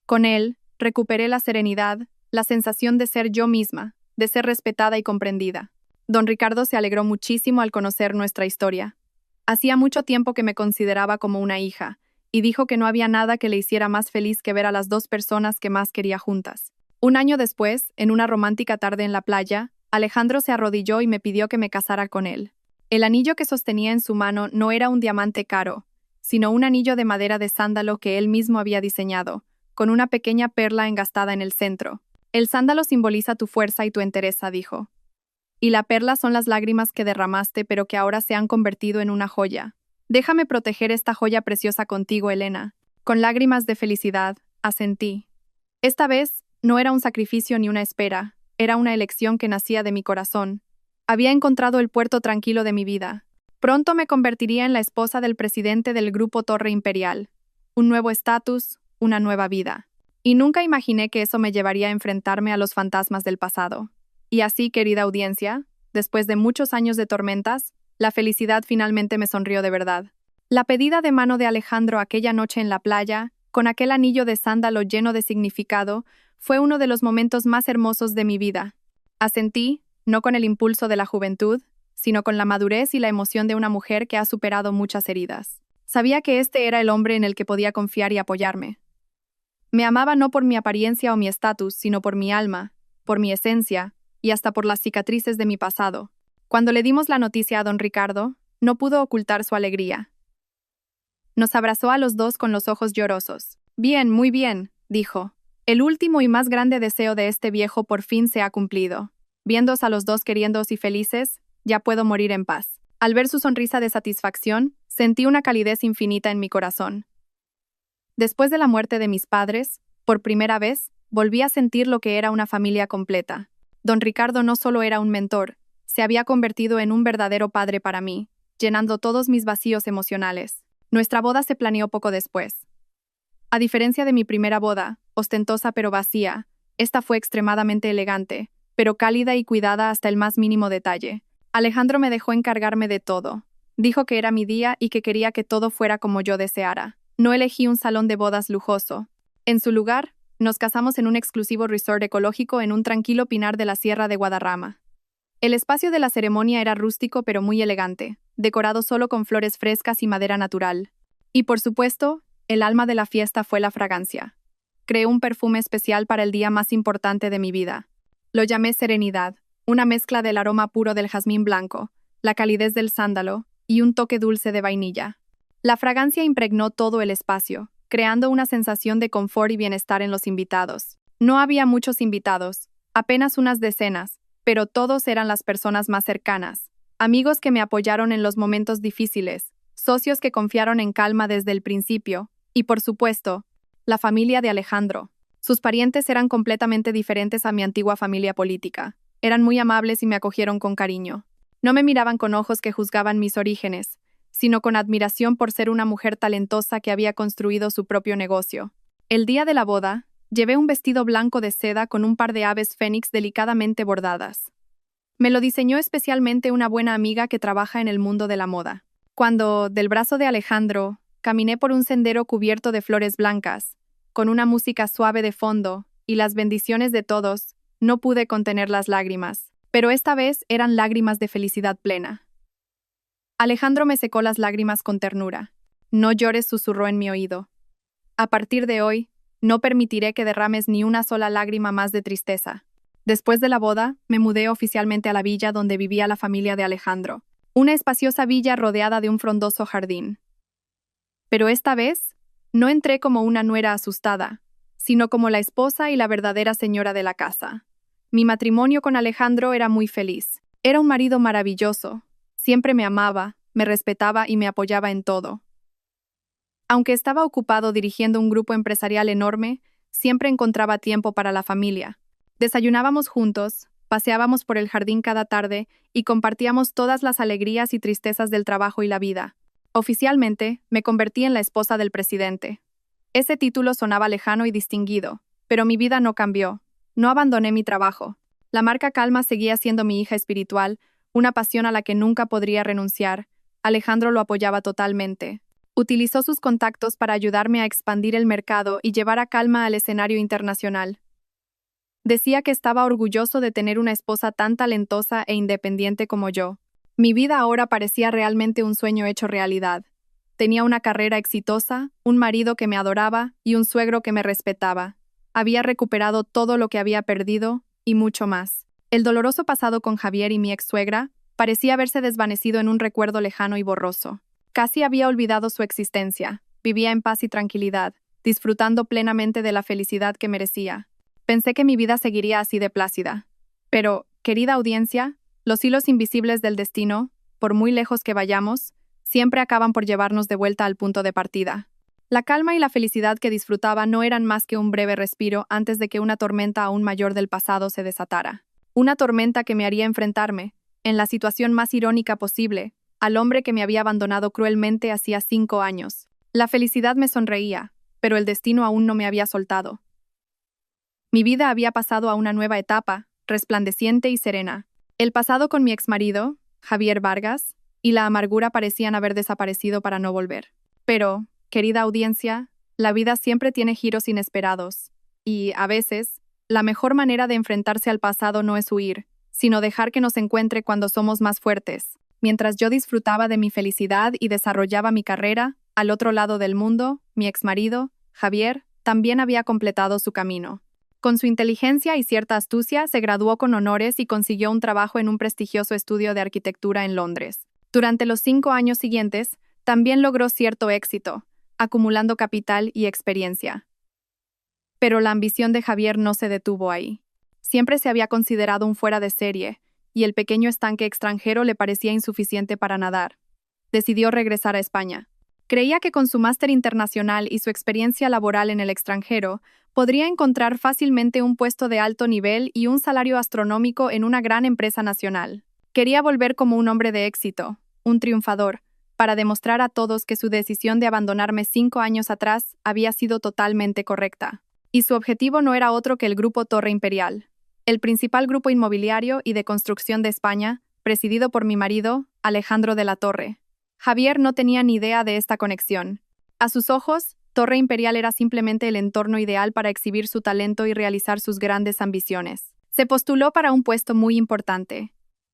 Con él, recuperé la serenidad, la sensación de ser yo misma, de ser respetada y comprendida. Don Ricardo se alegró muchísimo al conocer nuestra historia. Hacía mucho tiempo que me consideraba como una hija, y dijo que no había nada que le hiciera más feliz que ver a las dos personas que más quería juntas. Un año después, en una romántica tarde en la playa, Alejandro se arrodilló y me pidió que me casara con él. El anillo que sostenía en su mano no era un diamante caro, sino un anillo de madera de sándalo que él mismo había diseñado, con una pequeña perla engastada en el centro. «El sándalo simboliza tu fuerza y tu entereza», dijo. «Y la perla son las lágrimas que derramaste, pero que ahora se han convertido en una joya. Déjame proteger esta joya preciosa contigo, Elena». Con lágrimas de felicidad, asentí. Esta vez, no era un sacrificio ni una espera, era una elección que nacía de mi corazón. Había encontrado el puerto tranquilo de mi vida. Pronto me convertiría en la esposa del presidente del Grupo Torre Imperial. Un nuevo estatus, una nueva vida. Y nunca imaginé que eso me llevaría a enfrentarme a los fantasmas del pasado. Y así, querida audiencia, después de muchos años de tormentas, la felicidad finalmente me sonrió de verdad. La pedida de mano de Alejandro aquella noche en la playa, con aquel anillo de sándalo lleno de significado, fue uno de los momentos más hermosos de mi vida. Asentí, no con el impulso de la juventud, sino con la madurez y la emoción de una mujer que ha superado muchas heridas. Sabía que este era el hombre en el que podía confiar y apoyarme. Me amaba no por mi apariencia o mi estatus, sino por mi alma, por mi esencia, y hasta por las cicatrices de mi pasado. Cuando le dimos la noticia a don Ricardo, no pudo ocultar su alegría. Nos abrazó a los dos con los ojos llorosos. «Bien, muy bien», dijo. «El último y más grande deseo de este viejo por fin se ha cumplido. Viéndoos a los dos queriéndoos y felices, ya puedo morir en paz». Al ver su sonrisa de satisfacción, sentí una calidez infinita en mi corazón. Después de la muerte de mis padres, por primera vez, volví a sentir lo que era una familia completa. Don Ricardo no solo era un mentor, se había convertido en un verdadero padre para mí, llenando todos mis vacíos emocionales. Nuestra boda se planeó poco después. A diferencia de mi primera boda, ostentosa pero vacía, esta fue extremadamente elegante, pero cálida y cuidada hasta el más mínimo detalle. Alejandro me dejó encargarme de todo. Dijo que era mi día y que quería que todo fuera como yo deseara. No elegí un salón de bodas lujoso. En su lugar, nos casamos en un exclusivo resort ecológico en un tranquilo pinar de la Sierra de Guadarrama. El espacio de la ceremonia era rústico pero muy elegante, decorado solo con flores frescas y madera natural. Y por supuesto, el alma de la fiesta fue la fragancia. Creé un perfume especial para el día más importante de mi vida. Lo llamé Serenidad, una mezcla del aroma puro del jazmín blanco, la calidez del sándalo y un toque dulce de vainilla. La fragancia impregnó todo el espacio, creando una sensación de confort y bienestar en los invitados. No había muchos invitados, apenas unas decenas, pero todos eran las personas más cercanas, amigos que me apoyaron en los momentos difíciles, socios que confiaron en calma desde el principio, y por supuesto, la familia de Alejandro. Sus parientes eran completamente diferentes a mi antigua familia política. Eran muy amables y me acogieron con cariño. No me miraban con ojos que juzgaban mis orígenes, sino con admiración por ser una mujer talentosa que había construido su propio negocio. El día de la boda, llevé un vestido blanco de seda con un par de aves fénix delicadamente bordadas. Me lo diseñó especialmente una buena amiga que trabaja en el mundo de la moda. Cuando, del brazo de Alejandro, caminé por un sendero cubierto de flores blancas, con una música suave de fondo y las bendiciones de todos, no pude contener las lágrimas, pero esta vez eran lágrimas de felicidad plena. Alejandro me secó las lágrimas con ternura. «No llores», susurró en mi oído. «A partir de hoy, no permitiré que derrames ni una sola lágrima más de tristeza». Después de la boda, me mudé oficialmente a la villa donde vivía la familia de Alejandro, una espaciosa villa rodeada de un frondoso jardín. Pero esta vez, no entré como una nuera asustada, sino como la esposa y la verdadera señora de la casa. Mi matrimonio con Alejandro era muy feliz. Era un marido maravilloso. Siempre me amaba, me respetaba y me apoyaba en todo. Aunque estaba ocupado dirigiendo un grupo empresarial enorme, siempre encontraba tiempo para la familia. Desayunábamos juntos, paseábamos por el jardín cada tarde y compartíamos todas las alegrías y tristezas del trabajo y la vida. Oficialmente, me convertí en la esposa del presidente. Ese título sonaba lejano y distinguido, pero mi vida no cambió. No abandoné mi trabajo. La marca Calma seguía siendo mi hija espiritual, una pasión a la que nunca podría renunciar. Alejandro lo apoyaba totalmente. Utilizó sus contactos para ayudarme a expandir el mercado y llevar a Calma al escenario internacional. Decía que estaba orgulloso de tener una esposa tan talentosa e independiente como yo. Mi vida ahora parecía realmente un sueño hecho realidad. Tenía una carrera exitosa, un marido que me adoraba y un suegro que me respetaba. Había recuperado todo lo que había perdido y mucho más. El doloroso pasado con Javier y mi ex-suegra parecía haberse desvanecido en un recuerdo lejano y borroso. Casi había olvidado su existencia. Vivía en paz y tranquilidad, disfrutando plenamente de la felicidad que merecía. Pensé que mi vida seguiría así de plácida. Pero, querida audiencia, los hilos invisibles del destino, por muy lejos que vayamos, siempre acaban por llevarnos de vuelta al punto de partida. La calma y la felicidad que disfrutaba no eran más que un breve respiro antes de que una tormenta aún mayor del pasado se desatara. Una tormenta que me haría enfrentarme, en la situación más irónica posible, al hombre que me había abandonado cruelmente hacía 5 años. La felicidad me sonreía, pero el destino aún no me había soltado. Mi vida había pasado a una nueva etapa, resplandeciente y serena. El pasado con mi exmarido, Javier Vargas, y la amargura parecían haber desaparecido para no volver. Pero, querida audiencia, la vida siempre tiene giros inesperados, y, a veces, la mejor manera de enfrentarse al pasado no es huir, sino dejar que nos encuentre cuando somos más fuertes. Mientras yo disfrutaba de mi felicidad y desarrollaba mi carrera, al otro lado del mundo, mi exmarido, Javier, también había completado su camino. Con su inteligencia y cierta astucia, se graduó con honores y consiguió un trabajo en un prestigioso estudio de arquitectura en Londres. Durante los 5 años siguientes, también logró cierto éxito, acumulando capital y experiencia. Pero la ambición de Javier no se detuvo ahí. Siempre se había considerado un fuera de serie, y el pequeño estanque extranjero le parecía insuficiente para nadar. Decidió regresar a España. Creía que con su máster internacional y su experiencia laboral en el extranjero, podría encontrar fácilmente un puesto de alto nivel y un salario astronómico en una gran empresa nacional. Quería volver como un hombre de éxito, un triunfador, para demostrar a todos que su decisión de abandonarme 5 años atrás había sido totalmente correcta. Y su objetivo no era otro que el Grupo Torre Imperial, el principal grupo inmobiliario y de construcción de España, presidido por mi marido, Alejandro de la Torre. Javier no tenía ni idea de esta conexión. A sus ojos, Torre Imperial era simplemente el entorno ideal para exhibir su talento y realizar sus grandes ambiciones. Se postuló para un puesto muy importante,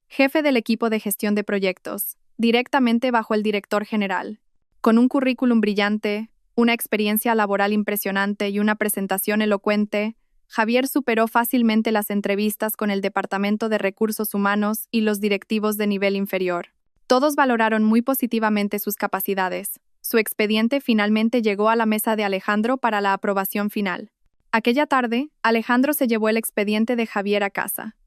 jefe del equipo de gestión de proyectos, directamente bajo el director general. Con un currículum brillante, una experiencia laboral impresionante y una presentación elocuente, Javier superó fácilmente las entrevistas con el Departamento de Recursos Humanos y los directivos de nivel inferior. Todos valoraron muy positivamente sus capacidades. Su expediente finalmente llegó a la mesa de Alejandro para la aprobación final. Aquella tarde, Alejandro se llevó el expediente de Javier a casa.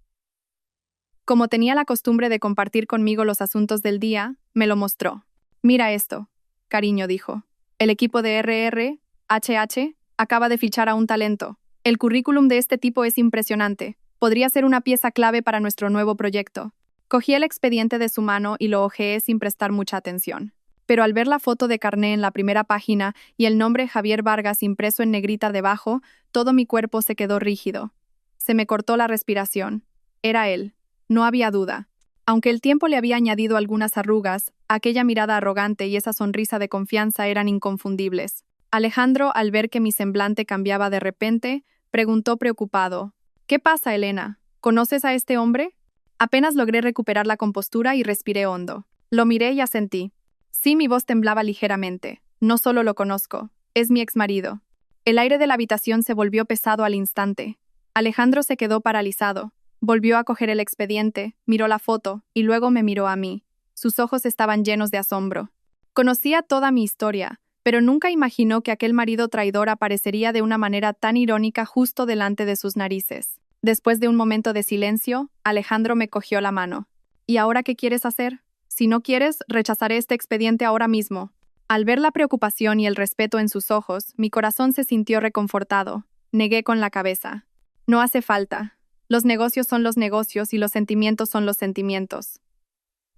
Como tenía la costumbre de compartir conmigo los asuntos del día, me lo mostró. «Mira esto», cariño dijo. «El equipo de RRHH acaba de fichar a un talento. El currículum de este tipo es impresionante. Podría ser una pieza clave para nuestro nuevo proyecto». Cogí el expediente de su mano y lo hojeé sin prestar mucha atención. Pero al ver la foto de carné en la primera página y el nombre Javier Vargas impreso en negrita debajo, todo mi cuerpo se quedó rígido. Se me cortó la respiración. Era él. No había duda. Aunque el tiempo le había añadido algunas arrugas, aquella mirada arrogante y esa sonrisa de confianza eran inconfundibles. Alejandro, al ver que mi semblante cambiaba de repente, preguntó preocupado: «¿Qué pasa, Elena? ¿Conoces a este hombre?». Apenas logré recuperar la compostura y respiré hondo. Lo miré y asentí. Sí, mi voz temblaba ligeramente. No solo lo conozco, es mi exmarido. El aire de la habitación se volvió pesado al instante. Alejandro se quedó paralizado. Volvió a coger el expediente, miró la foto y luego me miró a mí. Sus ojos estaban llenos de asombro. Conocía toda mi historia, pero nunca imaginó que aquel marido traidor aparecería de una manera tan irónica justo delante de sus narices. Después de un momento de silencio, Alejandro me cogió la mano. «¿Y ahora qué quieres hacer? Si no quieres, rechazaré este expediente ahora mismo». Al ver la preocupación y el respeto en sus ojos, mi corazón se sintió reconfortado. Negué con la cabeza. No hace falta. Los negocios son los negocios y los sentimientos son los sentimientos.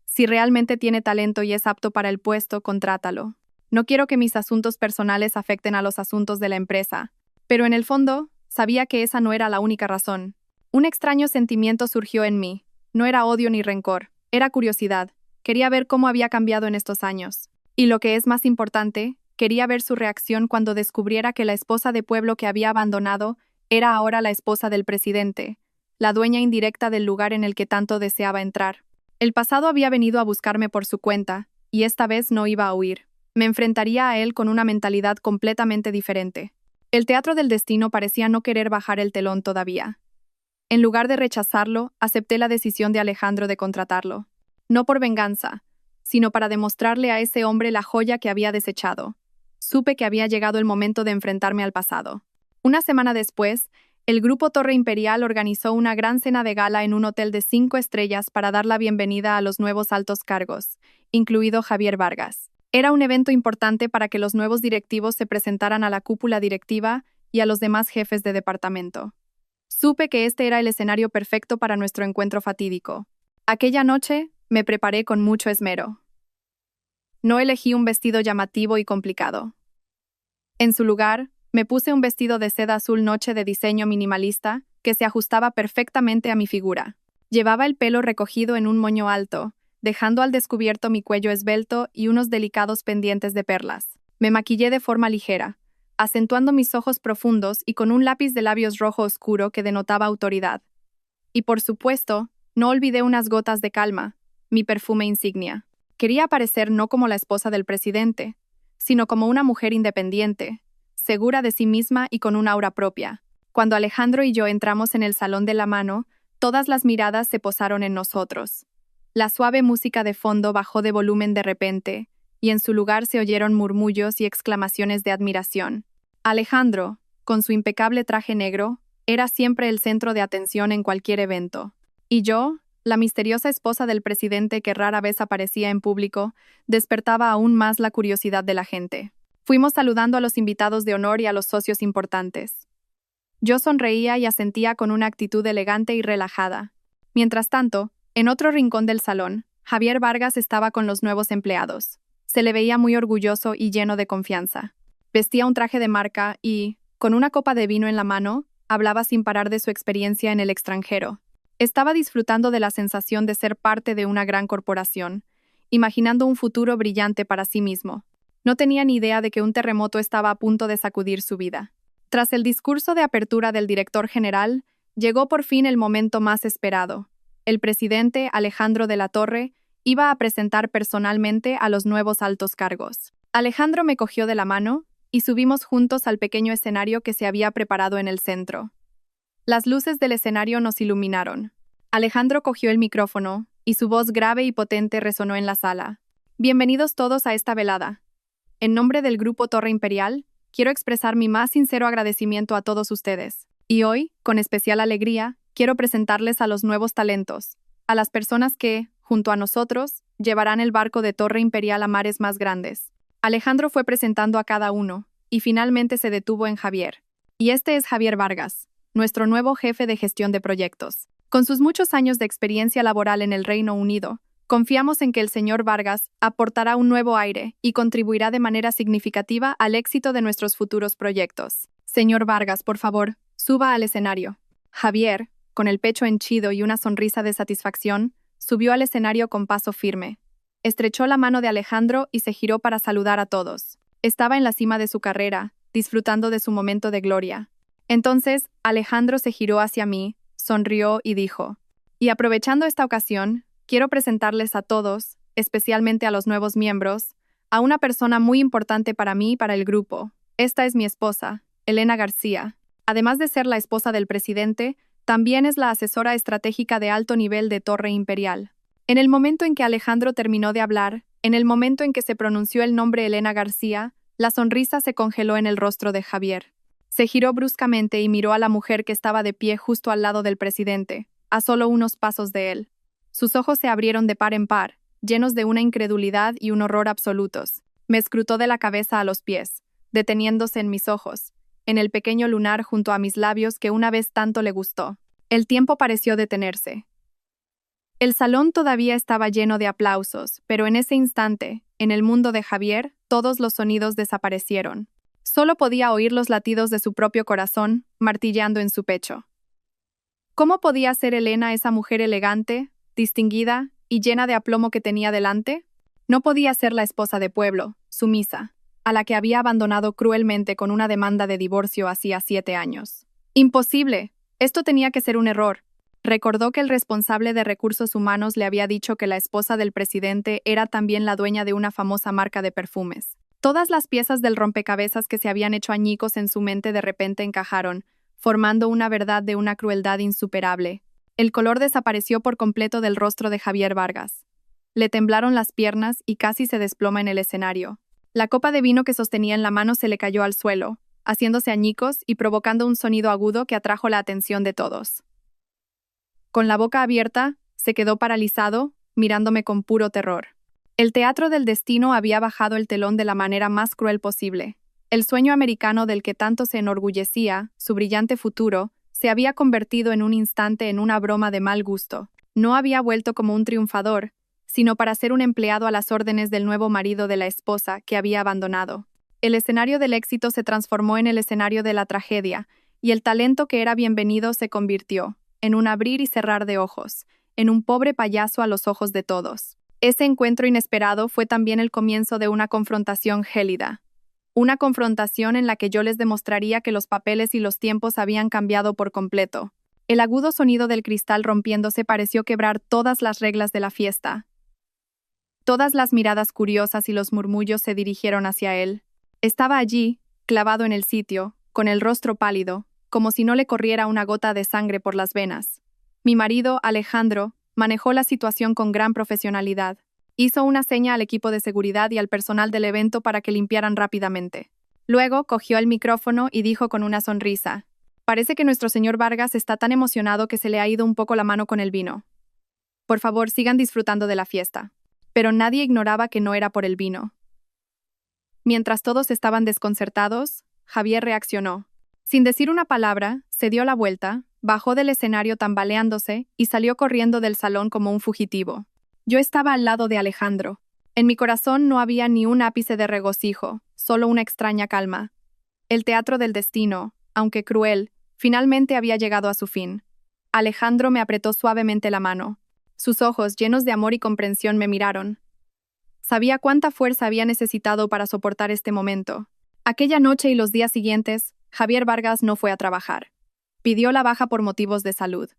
Si realmente tiene talento y es apto para el puesto, contrátalo. No quiero que mis asuntos personales afecten a los asuntos de la empresa. Pero en el fondo, sabía que esa no era la única razón. Un extraño sentimiento surgió en mí. No era odio ni rencor, era curiosidad. Quería ver cómo había cambiado en estos años. Y lo que es más importante, quería ver su reacción cuando descubriera que la esposa de pueblo que había abandonado era ahora la esposa del presidente, la dueña indirecta del lugar en el que tanto deseaba entrar. El pasado había venido a buscarme por su cuenta, y esta vez no iba a huir. Me enfrentaría a él con una mentalidad completamente diferente. El teatro del destino parecía no querer bajar el telón todavía. En lugar de rechazarlo, acepté la decisión de Alejandro de contratarlo. No por venganza, sino para demostrarle a ese hombre la joya que había desechado. Supe que había llegado el momento de enfrentarme al pasado. Una semana después, el Grupo Torre Imperial organizó una gran cena de gala en un hotel de 5 estrellas para dar la bienvenida a los nuevos altos cargos, incluido Javier Vargas. Era un evento importante para que los nuevos directivos se presentaran a la cúpula directiva y a los demás jefes de departamento. Supe que este era el escenario perfecto para nuestro encuentro fatídico. Aquella noche, me preparé con mucho esmero. No elegí un vestido llamativo y complicado. En su lugar, me puse un vestido de seda azul noche de diseño minimalista que se ajustaba perfectamente a mi figura. Llevaba el pelo recogido en un moño alto, dejando al descubierto mi cuello esbelto y unos delicados pendientes de perlas. Me maquillé de forma ligera, acentuando mis ojos profundos y con un lápiz de labios rojo oscuro que denotaba autoridad. Y por supuesto, no olvidé unas gotas de calma, mi perfume insignia. Quería aparecer no como la esposa del presidente, sino como una mujer independiente, segura de sí misma y con un aura propia. Cuando Alejandro y yo entramos en el salón de la mano, todas las miradas se posaron en nosotros. La suave música de fondo bajó de volumen de repente, y en su lugar se oyeron murmullos y exclamaciones de admiración. Alejandro, con su impecable traje negro, era siempre el centro de atención en cualquier evento. Y yo, la misteriosa esposa del presidente que rara vez aparecía en público, despertaba aún más la curiosidad de la gente. Fuimos saludando a los invitados de honor y a los socios importantes. Yo sonreía y asentía con una actitud elegante y relajada. Mientras tanto, en otro rincón del salón, Javier Vargas estaba con los nuevos empleados. Se le veía muy orgulloso y lleno de confianza. Vestía un traje de marca y, con una copa de vino en la mano, hablaba sin parar de su experiencia en el extranjero. Estaba disfrutando de la sensación de ser parte de una gran corporación, imaginando un futuro brillante para sí mismo. No tenía ni idea de que un terremoto estaba a punto de sacudir su vida. Tras el discurso de apertura del director general, llegó por fin el momento más esperado. El presidente, Alejandro de la Torre, iba a presentar personalmente a los nuevos altos cargos. Alejandro me cogió de la mano y subimos juntos al pequeño escenario que se había preparado en el centro. Las luces del escenario nos iluminaron. Alejandro cogió el micrófono y su voz grave y potente resonó en la sala. Bienvenidos todos a esta velada. En nombre del Grupo Torre Imperial, quiero expresar mi más sincero agradecimiento a todos ustedes. Y hoy, con especial alegría, quiero presentarles a los nuevos talentos, a las personas que, junto a nosotros, llevarán el barco de Torre Imperial a mares más grandes. Alejandro fue presentando a cada uno, y finalmente se detuvo en Javier. Y este es Javier Vargas, nuestro nuevo jefe de gestión de proyectos. Con sus muchos años de experiencia laboral en el Reino Unido, confiamos en que el señor Vargas aportará un nuevo aire y contribuirá de manera significativa al éxito de nuestros futuros proyectos. Señor Vargas, por favor, suba al escenario. Javier, con el pecho henchido y una sonrisa de satisfacción, subió al escenario con paso firme. Estrechó la mano de Alejandro y se giró para saludar a todos. Estaba en la cima de su carrera, disfrutando de su momento de gloria. Entonces, Alejandro se giró hacia mí, sonrió y dijo: "Y aprovechando esta ocasión, quiero presentarles a todos, especialmente a los nuevos miembros, a una persona muy importante para mí y para el grupo. Esta es mi esposa, Elena García. Además de ser la esposa del presidente, también es la asesora estratégica de alto nivel de Torre Imperial". En el momento en que Alejandro terminó de hablar, en el momento en que se pronunció el nombre Elena García, la sonrisa se congeló en el rostro de Javier. Se giró bruscamente y miró a la mujer que estaba de pie justo al lado del presidente, a solo unos pasos de él. Sus ojos se abrieron de par en par, llenos de una incredulidad y un horror absolutos. Me escrutó de la cabeza a los pies, deteniéndose en mis ojos, en el pequeño lunar junto a mis labios que una vez tanto le gustó. El tiempo pareció detenerse. El salón todavía estaba lleno de aplausos, pero en ese instante, en el mundo de Javier, todos los sonidos desaparecieron. Solo podía oír los latidos de su propio corazón, martilleando en su pecho. ¿Cómo podía ser Elena esa mujer elegante, distinguida y llena de aplomo que tenía delante? No podía ser la esposa de pueblo, sumisa, a la que había abandonado cruelmente con una demanda de divorcio hacía 7 años. ¡Imposible! Esto tenía que ser un error. Recordó que el responsable de recursos humanos le había dicho que la esposa del presidente era también la dueña de una famosa marca de perfumes. Todas las piezas del rompecabezas que se habían hecho añicos en su mente de repente encajaron, formando una verdad de una crueldad insuperable. El color desapareció por completo del rostro de Javier Vargas. Le temblaron las piernas y casi se desploma en el escenario. La copa de vino que sostenía en la mano se le cayó al suelo, haciéndose añicos y provocando un sonido agudo que atrajo la atención de todos. Con la boca abierta, se quedó paralizado, mirándome con puro terror. El teatro del destino había bajado el telón de la manera más cruel posible. El sueño americano del que tanto se enorgullecía, su brillante futuro, se había convertido en un instante en una broma de mal gusto. No había vuelto como un triunfador, sino para ser un empleado a las órdenes del nuevo marido de la esposa que había abandonado. El escenario del éxito se transformó en el escenario de la tragedia, y el talento que era bienvenido se convirtió, en un abrir y cerrar de ojos, en un pobre payaso a los ojos de todos. Ese encuentro inesperado fue también el comienzo de una confrontación gélida. Una confrontación en la que yo les demostraría que los papeles y los tiempos habían cambiado por completo. El agudo sonido del cristal rompiéndose pareció quebrar todas las reglas de la fiesta. Todas las miradas curiosas y los murmullos se dirigieron hacia él. Estaba allí, clavado en el sitio, con el rostro pálido, como si no le corriera una gota de sangre por las venas. Mi marido, Alejandro, manejó la situación con gran profesionalidad. Hizo una seña al equipo de seguridad y al personal del evento para que limpiaran rápidamente. Luego cogió el micrófono y dijo con una sonrisa: «Parece que nuestro señor Vargas está tan emocionado que se le ha ido un poco la mano con el vino. Por favor, sigan disfrutando de la fiesta». Pero nadie ignoraba que no era por el vino. Mientras todos estaban desconcertados, Javier reaccionó. Sin decir una palabra, se dio la vuelta, bajó del escenario tambaleándose y salió corriendo del salón como un fugitivo. Yo estaba al lado de Alejandro. En mi corazón no había ni un ápice de regocijo, solo una extraña calma. El teatro del destino, aunque cruel, finalmente había llegado a su fin. Alejandro me apretó suavemente la mano. Sus ojos, llenos de amor y comprensión, me miraron. Sabía cuánta fuerza había necesitado para soportar este momento. Aquella noche y los días siguientes, Javier Vargas no fue a trabajar. Pidió la baja por motivos de salud.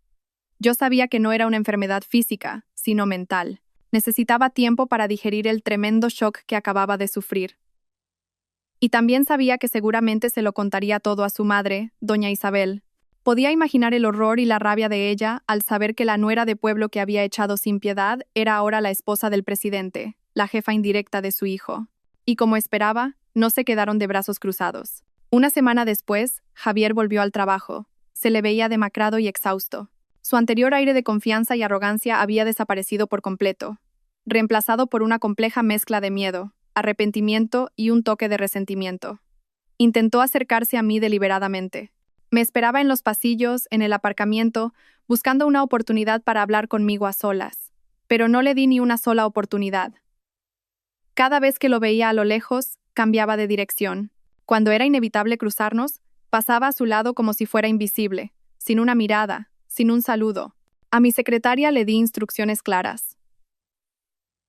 Yo sabía que no era una enfermedad física, sino mental. Necesitaba tiempo para digerir el tremendo shock que acababa de sufrir. Y también sabía que seguramente se lo contaría todo a su madre, doña Isabel. Podía imaginar el horror y la rabia de ella al saber que la nuera de pueblo que había echado sin piedad era ahora la esposa del presidente, la jefa indirecta de su hijo. Y como esperaba, no se quedaron de brazos cruzados. Una semana después, Javier volvió al trabajo. Se le veía demacrado y exhausto. Su anterior aire de confianza y arrogancia había desaparecido por completo, reemplazado por una compleja mezcla de miedo, arrepentimiento y un toque de resentimiento. Intentó acercarse a mí deliberadamente. Me esperaba en los pasillos, en el aparcamiento, buscando una oportunidad para hablar conmigo a solas. Pero no le di ni una sola oportunidad. Cada vez que lo veía a lo lejos, cambiaba de dirección. Cuando era inevitable cruzarnos, pasaba a su lado como si fuera invisible, sin una mirada, sin un saludo. A mi secretaria le di instrucciones claras.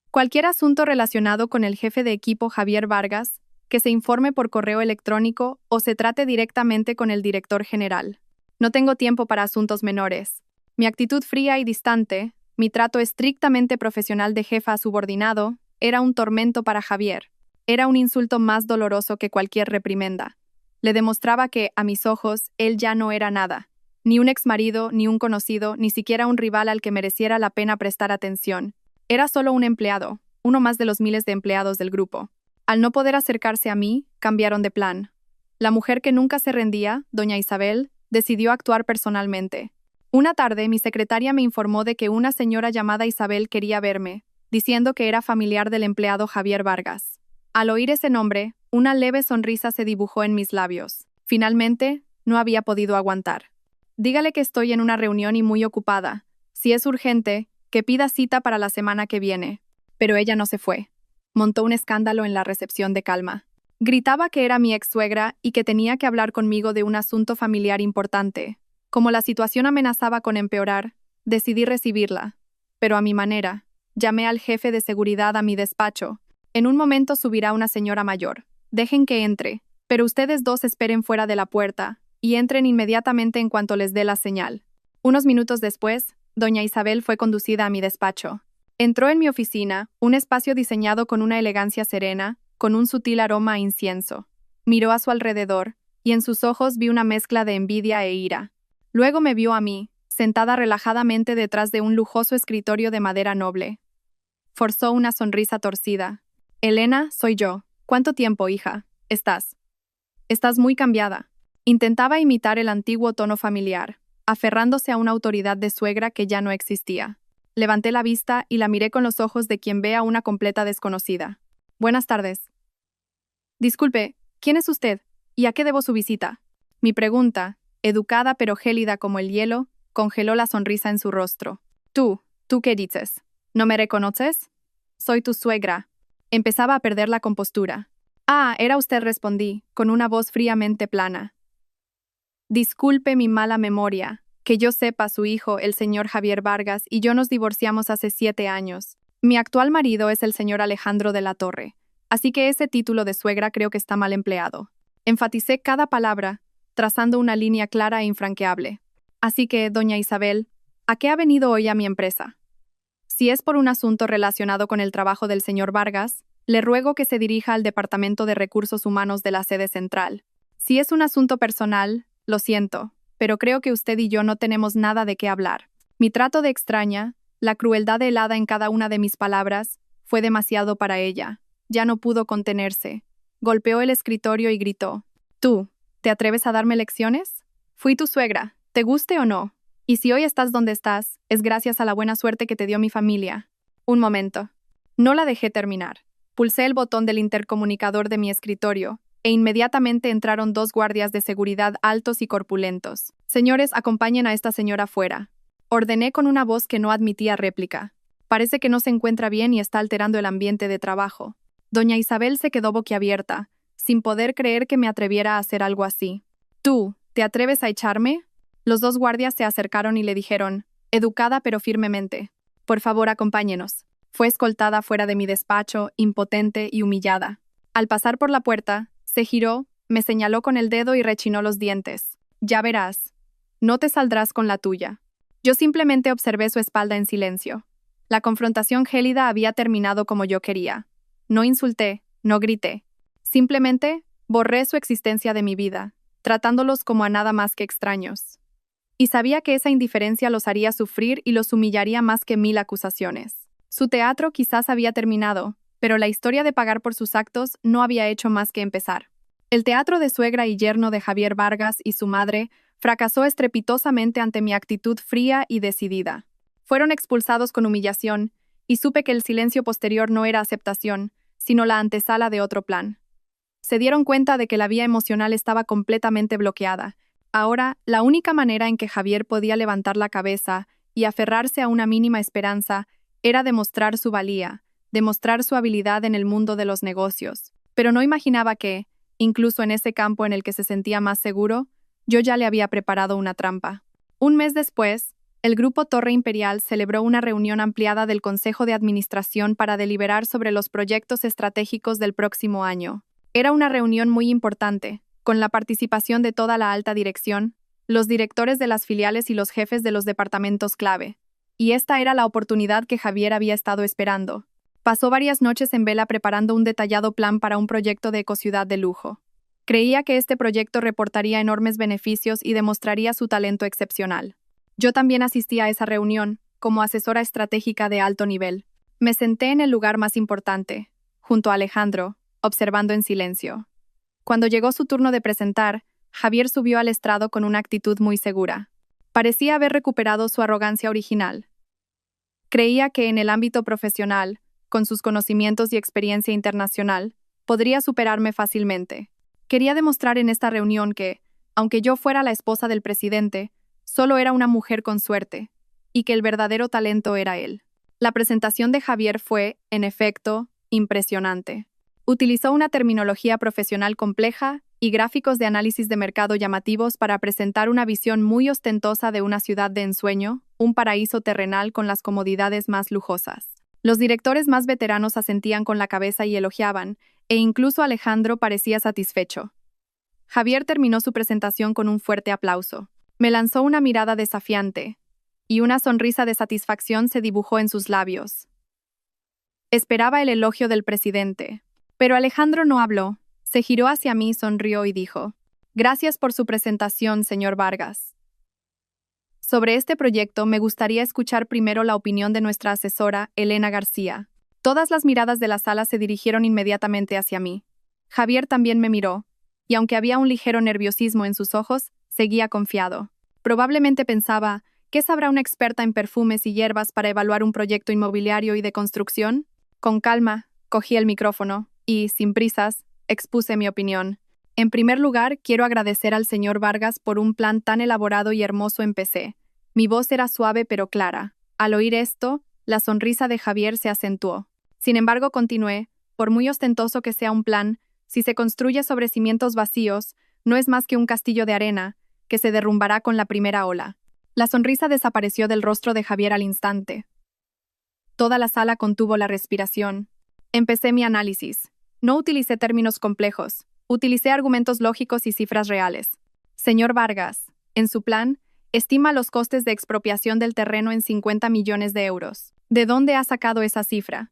Cualquier asunto relacionado con el jefe de equipo Javier Vargas, que se informe por correo electrónico o se trate directamente con el director general. No tengo tiempo para asuntos menores. Mi actitud fría y distante, mi trato estrictamente profesional de jefa a subordinado, era un tormento para Javier. Era un insulto más doloroso que cualquier reprimenda. Le demostraba que, a mis ojos, él ya no era nada. Ni un exmarido, ni un conocido, ni siquiera un rival al que mereciera la pena prestar atención. Era solo un empleado, uno más de los miles de empleados del grupo. Al no poder acercarse a mí, cambiaron de plan. La mujer que nunca se rendía, doña Isabel, decidió actuar personalmente. Una tarde, mi secretaria me informó de que una señora llamada Isabel quería verme, diciendo que era familiar del empleado Javier Vargas. Al oír ese nombre, una leve sonrisa se dibujó en mis labios. Finalmente, no había podido aguantar. Dígale que estoy en una reunión y muy ocupada. Si es urgente, que pida cita para la semana que viene. Pero ella no se fue. Montó un escándalo en la recepción de Calma. Gritaba que era mi ex-suegra y que tenía que hablar conmigo de un asunto familiar importante. Como la situación amenazaba con empeorar, decidí recibirla. Pero a mi manera. Llamé al jefe de seguridad a mi despacho. En un momento subirá una señora mayor. Dejen que entre, pero ustedes dos esperen fuera de la puerta y entren inmediatamente en cuanto les dé la señal. Unos minutos después, doña Isabel fue conducida a mi despacho. Entró en mi oficina, un espacio diseñado con una elegancia serena, con un sutil aroma a incienso. Miró a su alrededor, y en sus ojos vi una mezcla de envidia e ira. Luego me vio a mí, sentada relajadamente detrás de un lujoso escritorio de madera noble. Forzó una sonrisa torcida. Elena, soy yo. ¿Cuánto tiempo, hija? Estás muy cambiada. Intentaba imitar el antiguo tono familiar, aferrándose a una autoridad de suegra que ya no existía. Levanté la vista y la miré con los ojos de quien ve a una completa desconocida. Buenas tardes. Disculpe, ¿quién es usted? ¿Y a qué debo su visita? Mi pregunta, educada pero gélida como el hielo, congeló la sonrisa en su rostro. ¿Tú qué dices? ¿No me reconoces? Soy tu suegra. Empezaba a perder la compostura. Ah, era usted, respondí, con una voz fríamente plana. Disculpe mi mala memoria. Que yo sepa, su hijo, el señor Javier Vargas, y yo nos divorciamos hace 7 años. Mi actual marido es el señor Alejandro de la Torre, así que ese título de suegra creo que está mal empleado. Enfaticé cada palabra, trazando una línea clara e infranqueable. Así que, doña Isabel, ¿a qué ha venido hoy a mi empresa? Si es por un asunto relacionado con el trabajo del señor Vargas, le ruego que se dirija al Departamento de Recursos Humanos de la sede central. Si es un asunto personal, lo siento, pero creo que usted y yo no tenemos nada de qué hablar. Mi trato de extraña, la crueldad helada en cada una de mis palabras, fue demasiado para ella. Ya no pudo contenerse. Golpeó el escritorio y gritó. ¿Tú, te atreves a darme lecciones? Fui tu suegra, te guste o no. Y si hoy estás donde estás, es gracias a la buena suerte que te dio mi familia. Un momento. No la dejé terminar. Pulsé el botón del intercomunicador de mi escritorio, e inmediatamente entraron 2 guardias de seguridad altos y corpulentos. Señores, acompañen a esta señora fuera. Ordené con una voz que no admitía réplica. Parece que no se encuentra bien y está alterando el ambiente de trabajo. Doña Isabel se quedó boquiabierta, sin poder creer que me atreviera a hacer algo así. ¿Tú, te atreves a echarme? Los 2 guardias se acercaron y le dijeron, educada pero firmemente, por favor, acompáñenos. Fue escoltada fuera de mi despacho, impotente y humillada. Al pasar por la puerta, se giró, me señaló con el dedo y rechinó los dientes. Ya verás. No te saldrás con la tuya. Yo simplemente observé su espalda en silencio. La confrontación gélida había terminado como yo quería. No insulté, no grité. Simplemente borré su existencia de mi vida, tratándolos como a nada más que extraños. Y sabía que esa indiferencia los haría sufrir y los humillaría más que 1000 acusaciones. Su teatro quizás había terminado, pero la historia de pagar por sus actos no había hecho más que empezar. El teatro de suegra y yerno de Javier Vargas y su madre fracasó estrepitosamente ante mi actitud fría y decidida. Fueron expulsados con humillación, y supe que el silencio posterior no era aceptación, sino la antesala de otro plan. Se dieron cuenta de que la vía emocional estaba completamente bloqueada. Ahora, la única manera en que Javier podía levantar la cabeza y aferrarse a una mínima esperanza era demostrar su valía, demostrar su habilidad en el mundo de los negocios. Pero no imaginaba que, incluso en ese campo en el que se sentía más seguro, yo ya le había preparado una trampa. Un mes después, el Grupo Torre Imperial celebró una reunión ampliada del Consejo de Administración para deliberar sobre los proyectos estratégicos del próximo año. Era una reunión muy importante, con la participación de toda la alta dirección, los directores de las filiales y los jefes de los departamentos clave. Y esta era la oportunidad que Javier había estado esperando. Pasó varias noches en vela preparando un detallado plan para un proyecto de ecociudad de lujo. Creía que este proyecto reportaría enormes beneficios y demostraría su talento excepcional. Yo también asistí a esa reunión, como asesora estratégica de alto nivel. Me senté en el lugar más importante, junto a Alejandro, observando en silencio. Cuando llegó su turno de presentar, Javier subió al estrado con una actitud muy segura. Parecía haber recuperado su arrogancia original. Creía que en el ámbito profesional, con sus conocimientos y experiencia internacional, podría superarme fácilmente. Quería demostrar en esta reunión que, aunque yo fuera la esposa del presidente, solo era una mujer con suerte, y que el verdadero talento era él. La presentación de Javier fue, en efecto, impresionante. Utilizó una terminología profesional compleja y gráficos de análisis de mercado llamativos para presentar una visión muy ostentosa de una ciudad de ensueño, un paraíso terrenal con las comodidades más lujosas. Los directores más veteranos asentían con la cabeza y elogiaban, e incluso Alejandro parecía satisfecho. Javier terminó su presentación con un fuerte aplauso. Me lanzó una mirada desafiante, y una sonrisa de satisfacción se dibujó en sus labios. Esperaba el elogio del presidente, pero Alejandro no habló. Se giró hacia mí, sonrió y dijo: «Gracias por su presentación, señor Vargas. Sobre este proyecto me gustaría escuchar primero la opinión de nuestra asesora, Elena García». Todas las miradas de la sala se dirigieron inmediatamente hacia mí. Javier también me miró, y aunque había un ligero nerviosismo en sus ojos, seguía confiado. Probablemente pensaba: ¿qué sabrá una experta en perfumes y hierbas para evaluar un proyecto inmobiliario y de construcción? Con calma, cogí el micrófono y, sin prisas, expuse mi opinión. En primer lugar, quiero agradecer al señor Vargas por un plan tan elaborado y hermoso. Empecé. Mi voz era suave pero clara. Al oír esto, la sonrisa de Javier se acentuó. Sin embargo, continué: por muy ostentoso que sea un plan, si se construye sobre cimientos vacíos, no es más que un castillo de arena, que se derrumbará con la primera ola. La sonrisa desapareció del rostro de Javier al instante. Toda la sala contuvo la respiración. Empecé mi análisis. No utilicé términos complejos. Utilicé argumentos lógicos y cifras reales. Señor Vargas, en su plan, estima los costes de expropiación del terreno en 50 millones de euros. ¿De dónde ha sacado esa cifra?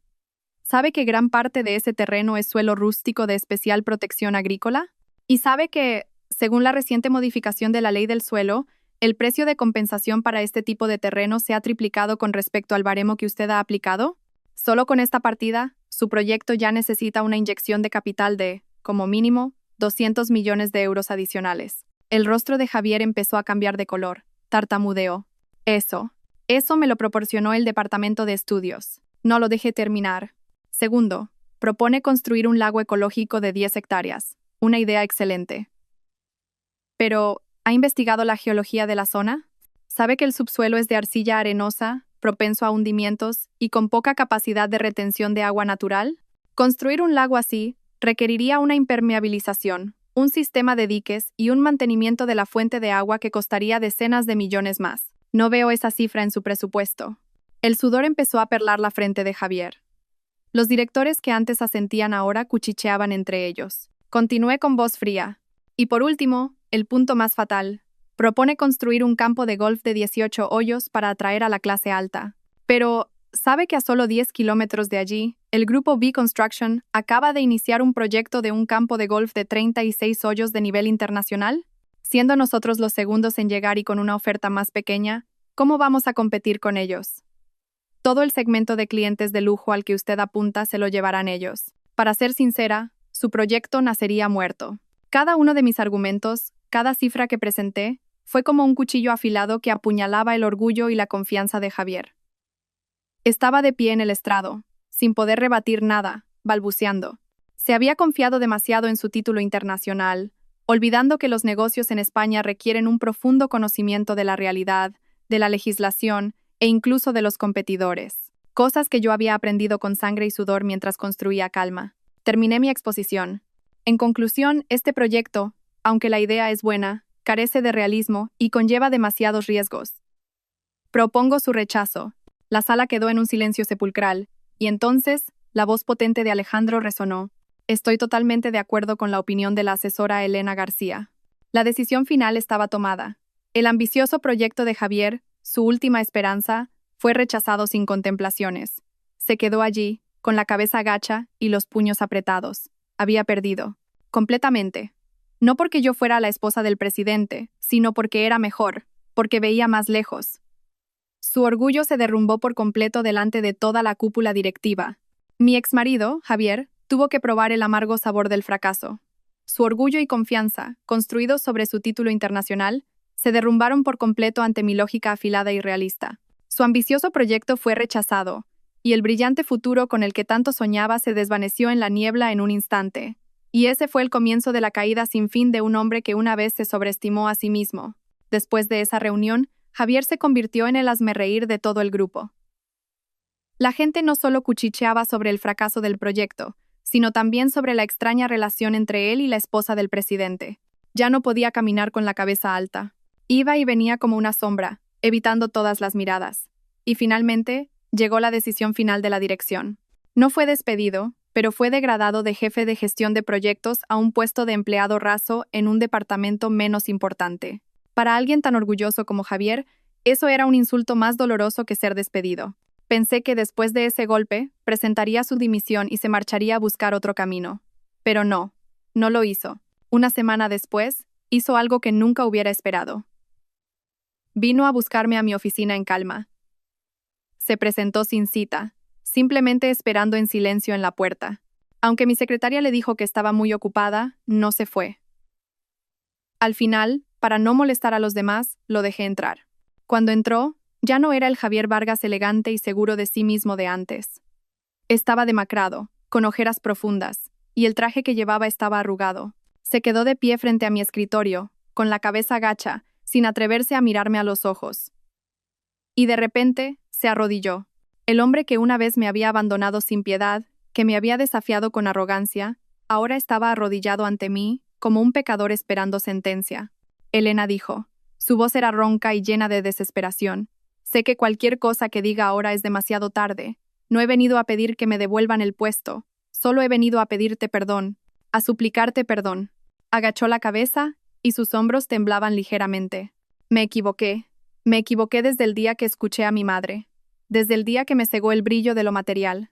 ¿Sabe que gran parte de ese terreno es suelo rústico de especial protección agrícola? ¿Y sabe que, según la reciente modificación de la ley del suelo, el precio de compensación para este tipo de terreno se ha triplicado con respecto al baremo que usted ha aplicado? Solo con esta partida, su proyecto ya necesita una inyección de capital de, como mínimo, 200 millones de euros adicionales. El rostro de Javier empezó a cambiar de color. Tartamudeó. Eso me lo proporcionó el Departamento de Estudios. No lo dejé terminar. Segundo, propone construir un lago ecológico de 10 hectáreas. Una idea excelente. Pero, ¿ha investigado la geología de la zona? ¿Sabe que el subsuelo es de arcilla arenosa, propenso a hundimientos y con poca capacidad de retención de agua natural? Construir un lago así requeriría una impermeabilización, un sistema de diques y un mantenimiento de la fuente de agua que costaría decenas de millones más. No veo esa cifra en su presupuesto. El sudor empezó a perlar la frente de Javier. Los directores que antes asentían ahora cuchicheaban entre ellos. Continué con voz fría. Y por último, el punto más fatal. Propone construir un campo de golf de 18 hoyos para atraer a la clase alta. Pero, ¿sabe que a solo 10 kilómetros de allí, el grupo B Construction acaba de iniciar un proyecto de un campo de golf de 36 hoyos de nivel internacional? Siendo nosotros los segundos en llegar y con una oferta más pequeña, ¿cómo vamos a competir con ellos? Todo el segmento de clientes de lujo al que usted apunta se lo llevarán ellos. Para ser sincera, su proyecto nacería muerto. Cada uno de mis argumentos, cada cifra que presenté, fue como un cuchillo afilado que apuñalaba el orgullo y la confianza de Javier. Estaba de pie en el estrado, sin poder rebatir nada, balbuceando. Se había confiado demasiado en su título internacional, olvidando que los negocios en España requieren un profundo conocimiento de la realidad, de la legislación e incluso de los competidores. Cosas que yo había aprendido con sangre y sudor mientras construía calma. Terminé mi exposición. En conclusión, este proyecto, aunque la idea es buena, carece de realismo y conlleva demasiados riesgos. Propongo su rechazo. La sala quedó en un silencio sepulcral, y entonces, la voz potente de Alejandro resonó. Estoy totalmente de acuerdo con la opinión de la asesora Elena García. La decisión final estaba tomada. El ambicioso proyecto de Javier, su última esperanza, fue rechazado sin contemplaciones. Se quedó allí, con la cabeza gacha y los puños apretados. Había perdido. Completamente. No porque yo fuera la esposa del presidente, sino porque era mejor, porque veía más lejos. Su orgullo se derrumbó por completo delante de toda la cúpula directiva. Mi exmarido, Javier, tuvo que probar el amargo sabor del fracaso. Su orgullo y confianza, construidos sobre su título internacional, se derrumbaron por completo ante mi lógica afilada y realista. Su ambicioso proyecto fue rechazado, y el brillante futuro con el que tanto soñaba se desvaneció en la niebla en un instante. Y ese fue el comienzo de la caída sin fin de un hombre que una vez se sobreestimó a sí mismo. Después de esa reunión, Javier se convirtió en el hazmerreír de todo el grupo. La gente no solo cuchicheaba sobre el fracaso del proyecto, sino también sobre la extraña relación entre él y la esposa del presidente. Ya no podía caminar con la cabeza alta. Iba y venía como una sombra, evitando todas las miradas. Y finalmente, llegó la decisión final de la dirección. No fue despedido, pero fue degradado de jefe de gestión de proyectos a un puesto de empleado raso en un departamento menos importante. Para alguien tan orgulloso como Javier, eso era un insulto más doloroso que ser despedido. Pensé que después de ese golpe, presentaría su dimisión y se marcharía a buscar otro camino. Pero no lo hizo. Una semana después, hizo algo que nunca hubiera esperado. Vino a buscarme a mi oficina en calma. Se presentó sin cita, simplemente esperando en silencio en la puerta. Aunque mi secretaria le dijo que estaba muy ocupada, no se fue. Al final, para no molestar a los demás, lo dejé entrar. Cuando entró, ya no era el Javier Vargas elegante y seguro de sí mismo de antes. Estaba demacrado, con ojeras profundas, y el traje que llevaba estaba arrugado. Se quedó de pie frente a mi escritorio, con la cabeza gacha, sin atreverse a mirarme a los ojos. Y de repente, se arrodilló. El hombre que una vez me había abandonado sin piedad, que me había desafiado con arrogancia, ahora estaba arrodillado ante mí, como un pecador esperando sentencia. Elena dijo. Su voz era ronca y llena de desesperación. Sé que cualquier cosa que diga ahora es demasiado tarde. No he venido a pedir que me devuelvan el puesto. Solo he venido a pedirte perdón, a suplicarte perdón. Agachó la cabeza y sus hombros temblaban ligeramente. Me equivoqué desde el día que escuché a mi madre, desde el día que me cegó el brillo de lo material.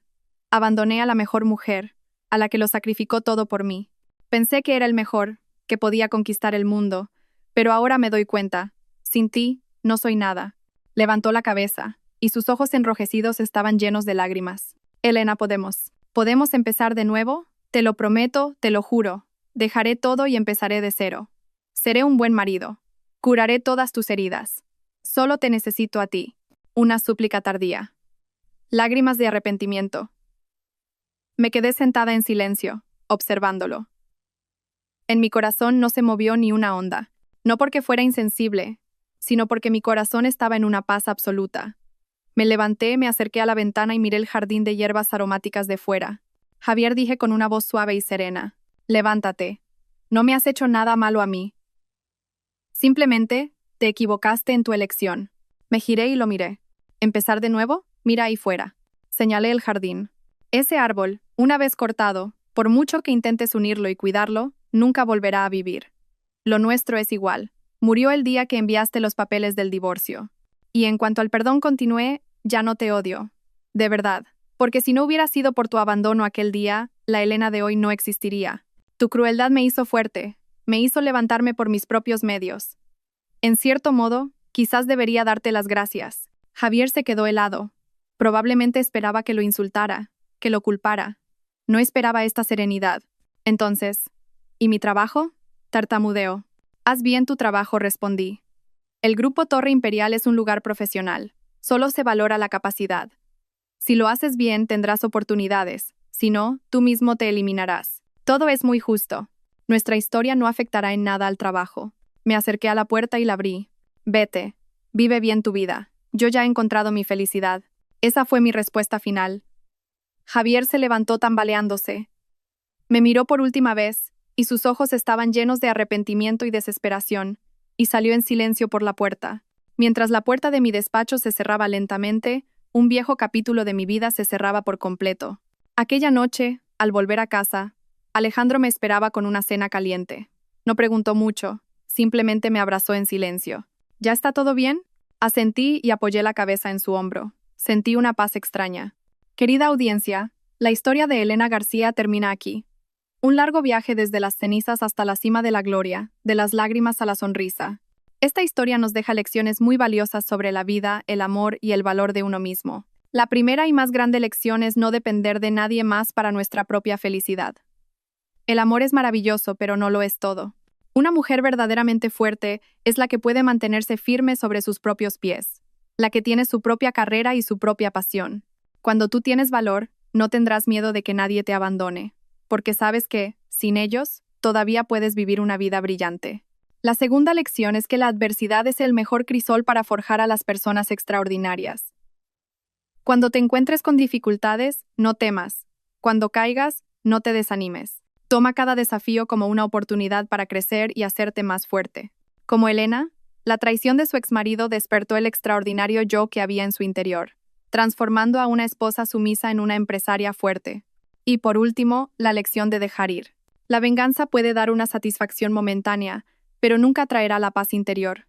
Abandoné a la mejor mujer, a la que lo sacrificó todo por mí. Pensé que era el mejor, que podía conquistar el mundo, pero ahora me doy cuenta, sin ti, no soy nada. Levantó la cabeza, y sus ojos enrojecidos estaban llenos de lágrimas. Elena, ¿podemos empezar de nuevo? Te lo prometo, te lo juro. Dejaré todo y empezaré de cero. Seré un buen marido. Curaré todas tus heridas. Solo te necesito a ti. Una súplica tardía. Lágrimas de arrepentimiento. Me quedé sentada en silencio, observándolo. En mi corazón no se movió ni una onda, no porque fuera insensible, sino porque mi corazón estaba en una paz absoluta. Me levanté, me acerqué a la ventana y miré el jardín de hierbas aromáticas de fuera. Javier, dije con una voz suave y serena, levántate. No me has hecho nada malo a mí. Simplemente, te equivocaste en tu elección. Me giré y lo miré. ¿Empezar de nuevo? Mira ahí fuera. Señalé el jardín. Ese árbol, una vez cortado, por mucho que intentes unirlo y cuidarlo, nunca volverá a vivir. Lo nuestro es igual. Murió el día que enviaste los papeles del divorcio. Y en cuanto al perdón, continué, ya no te odio. De verdad. Porque si no hubiera sido por tu abandono aquel día, la Elena de hoy no existiría. Tu crueldad me hizo fuerte, me hizo levantarme por mis propios medios. En cierto modo, quizás debería darte las gracias. Javier se quedó helado. Probablemente esperaba que lo insultara, que lo culpara. No esperaba esta serenidad. Entonces, ¿y mi trabajo? Tartamudeó. Haz bien tu trabajo, respondí. El Grupo Torre Imperial es un lugar profesional. Solo se valora la capacidad. Si lo haces bien, tendrás oportunidades. Si no, tú mismo te eliminarás. Todo es muy justo. Nuestra historia no afectará en nada al trabajo. Me acerqué a la puerta y la abrí. Vete. Vive bien tu vida. Yo ya he encontrado mi felicidad. Esa fue mi respuesta final. Javier se levantó tambaleándose. Me miró por última vez, y sus ojos estaban llenos de arrepentimiento y desesperación, y salió en silencio por la puerta. Mientras la puerta de mi despacho se cerraba lentamente, un viejo capítulo de mi vida se cerraba por completo. Aquella noche, al volver a casa, Alejandro me esperaba con una cena caliente. No preguntó mucho, simplemente me abrazó en silencio. ¿Ya está todo bien? Asentí y apoyé la cabeza en su hombro. Sentí una paz extraña. Querida audiencia, la historia de Elena García termina aquí. Un largo viaje desde las cenizas hasta la cima de la gloria, de las lágrimas a la sonrisa. Esta historia nos deja lecciones muy valiosas sobre la vida, el amor y el valor de uno mismo. La primera y más grande lección es no depender de nadie más para nuestra propia felicidad. El amor es maravilloso, pero no lo es todo. Una mujer verdaderamente fuerte es la que puede mantenerse firme sobre sus propios pies, la que tiene su propia carrera y su propia pasión. Cuando tú tienes valor, no tendrás miedo de que nadie te abandone, porque sabes que, sin ellos, todavía puedes vivir una vida brillante. La segunda lección es que la adversidad es el mejor crisol para forjar a las personas extraordinarias. Cuando te encuentres con dificultades, no temas. Cuando caigas, no te desanimes. Toma cada desafío como una oportunidad para crecer y hacerte más fuerte. Como Elena, la traición de su exmarido despertó el extraordinario yo que había en su interior, transformando a una esposa sumisa en una empresaria fuerte. Y por último, la lección de dejar ir. La venganza puede dar una satisfacción momentánea, pero nunca traerá la paz interior.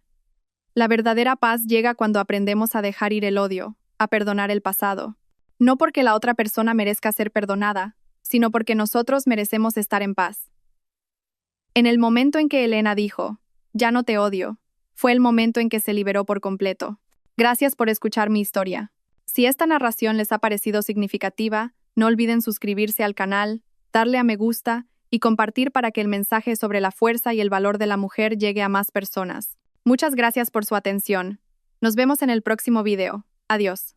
La verdadera paz llega cuando aprendemos a dejar ir el odio, a perdonar el pasado. No porque la otra persona merezca ser perdonada, sino porque nosotros merecemos estar en paz. En el momento en que Elena dijo, "Ya no te odio", fue el momento en que se liberó por completo. Gracias por escuchar mi historia. Si esta narración les ha parecido significativa, no olviden suscribirse al canal, darle a me gusta y compartir para que el mensaje sobre la fuerza y el valor de la mujer llegue a más personas. Muchas gracias por su atención. Nos vemos en el próximo video. Adiós.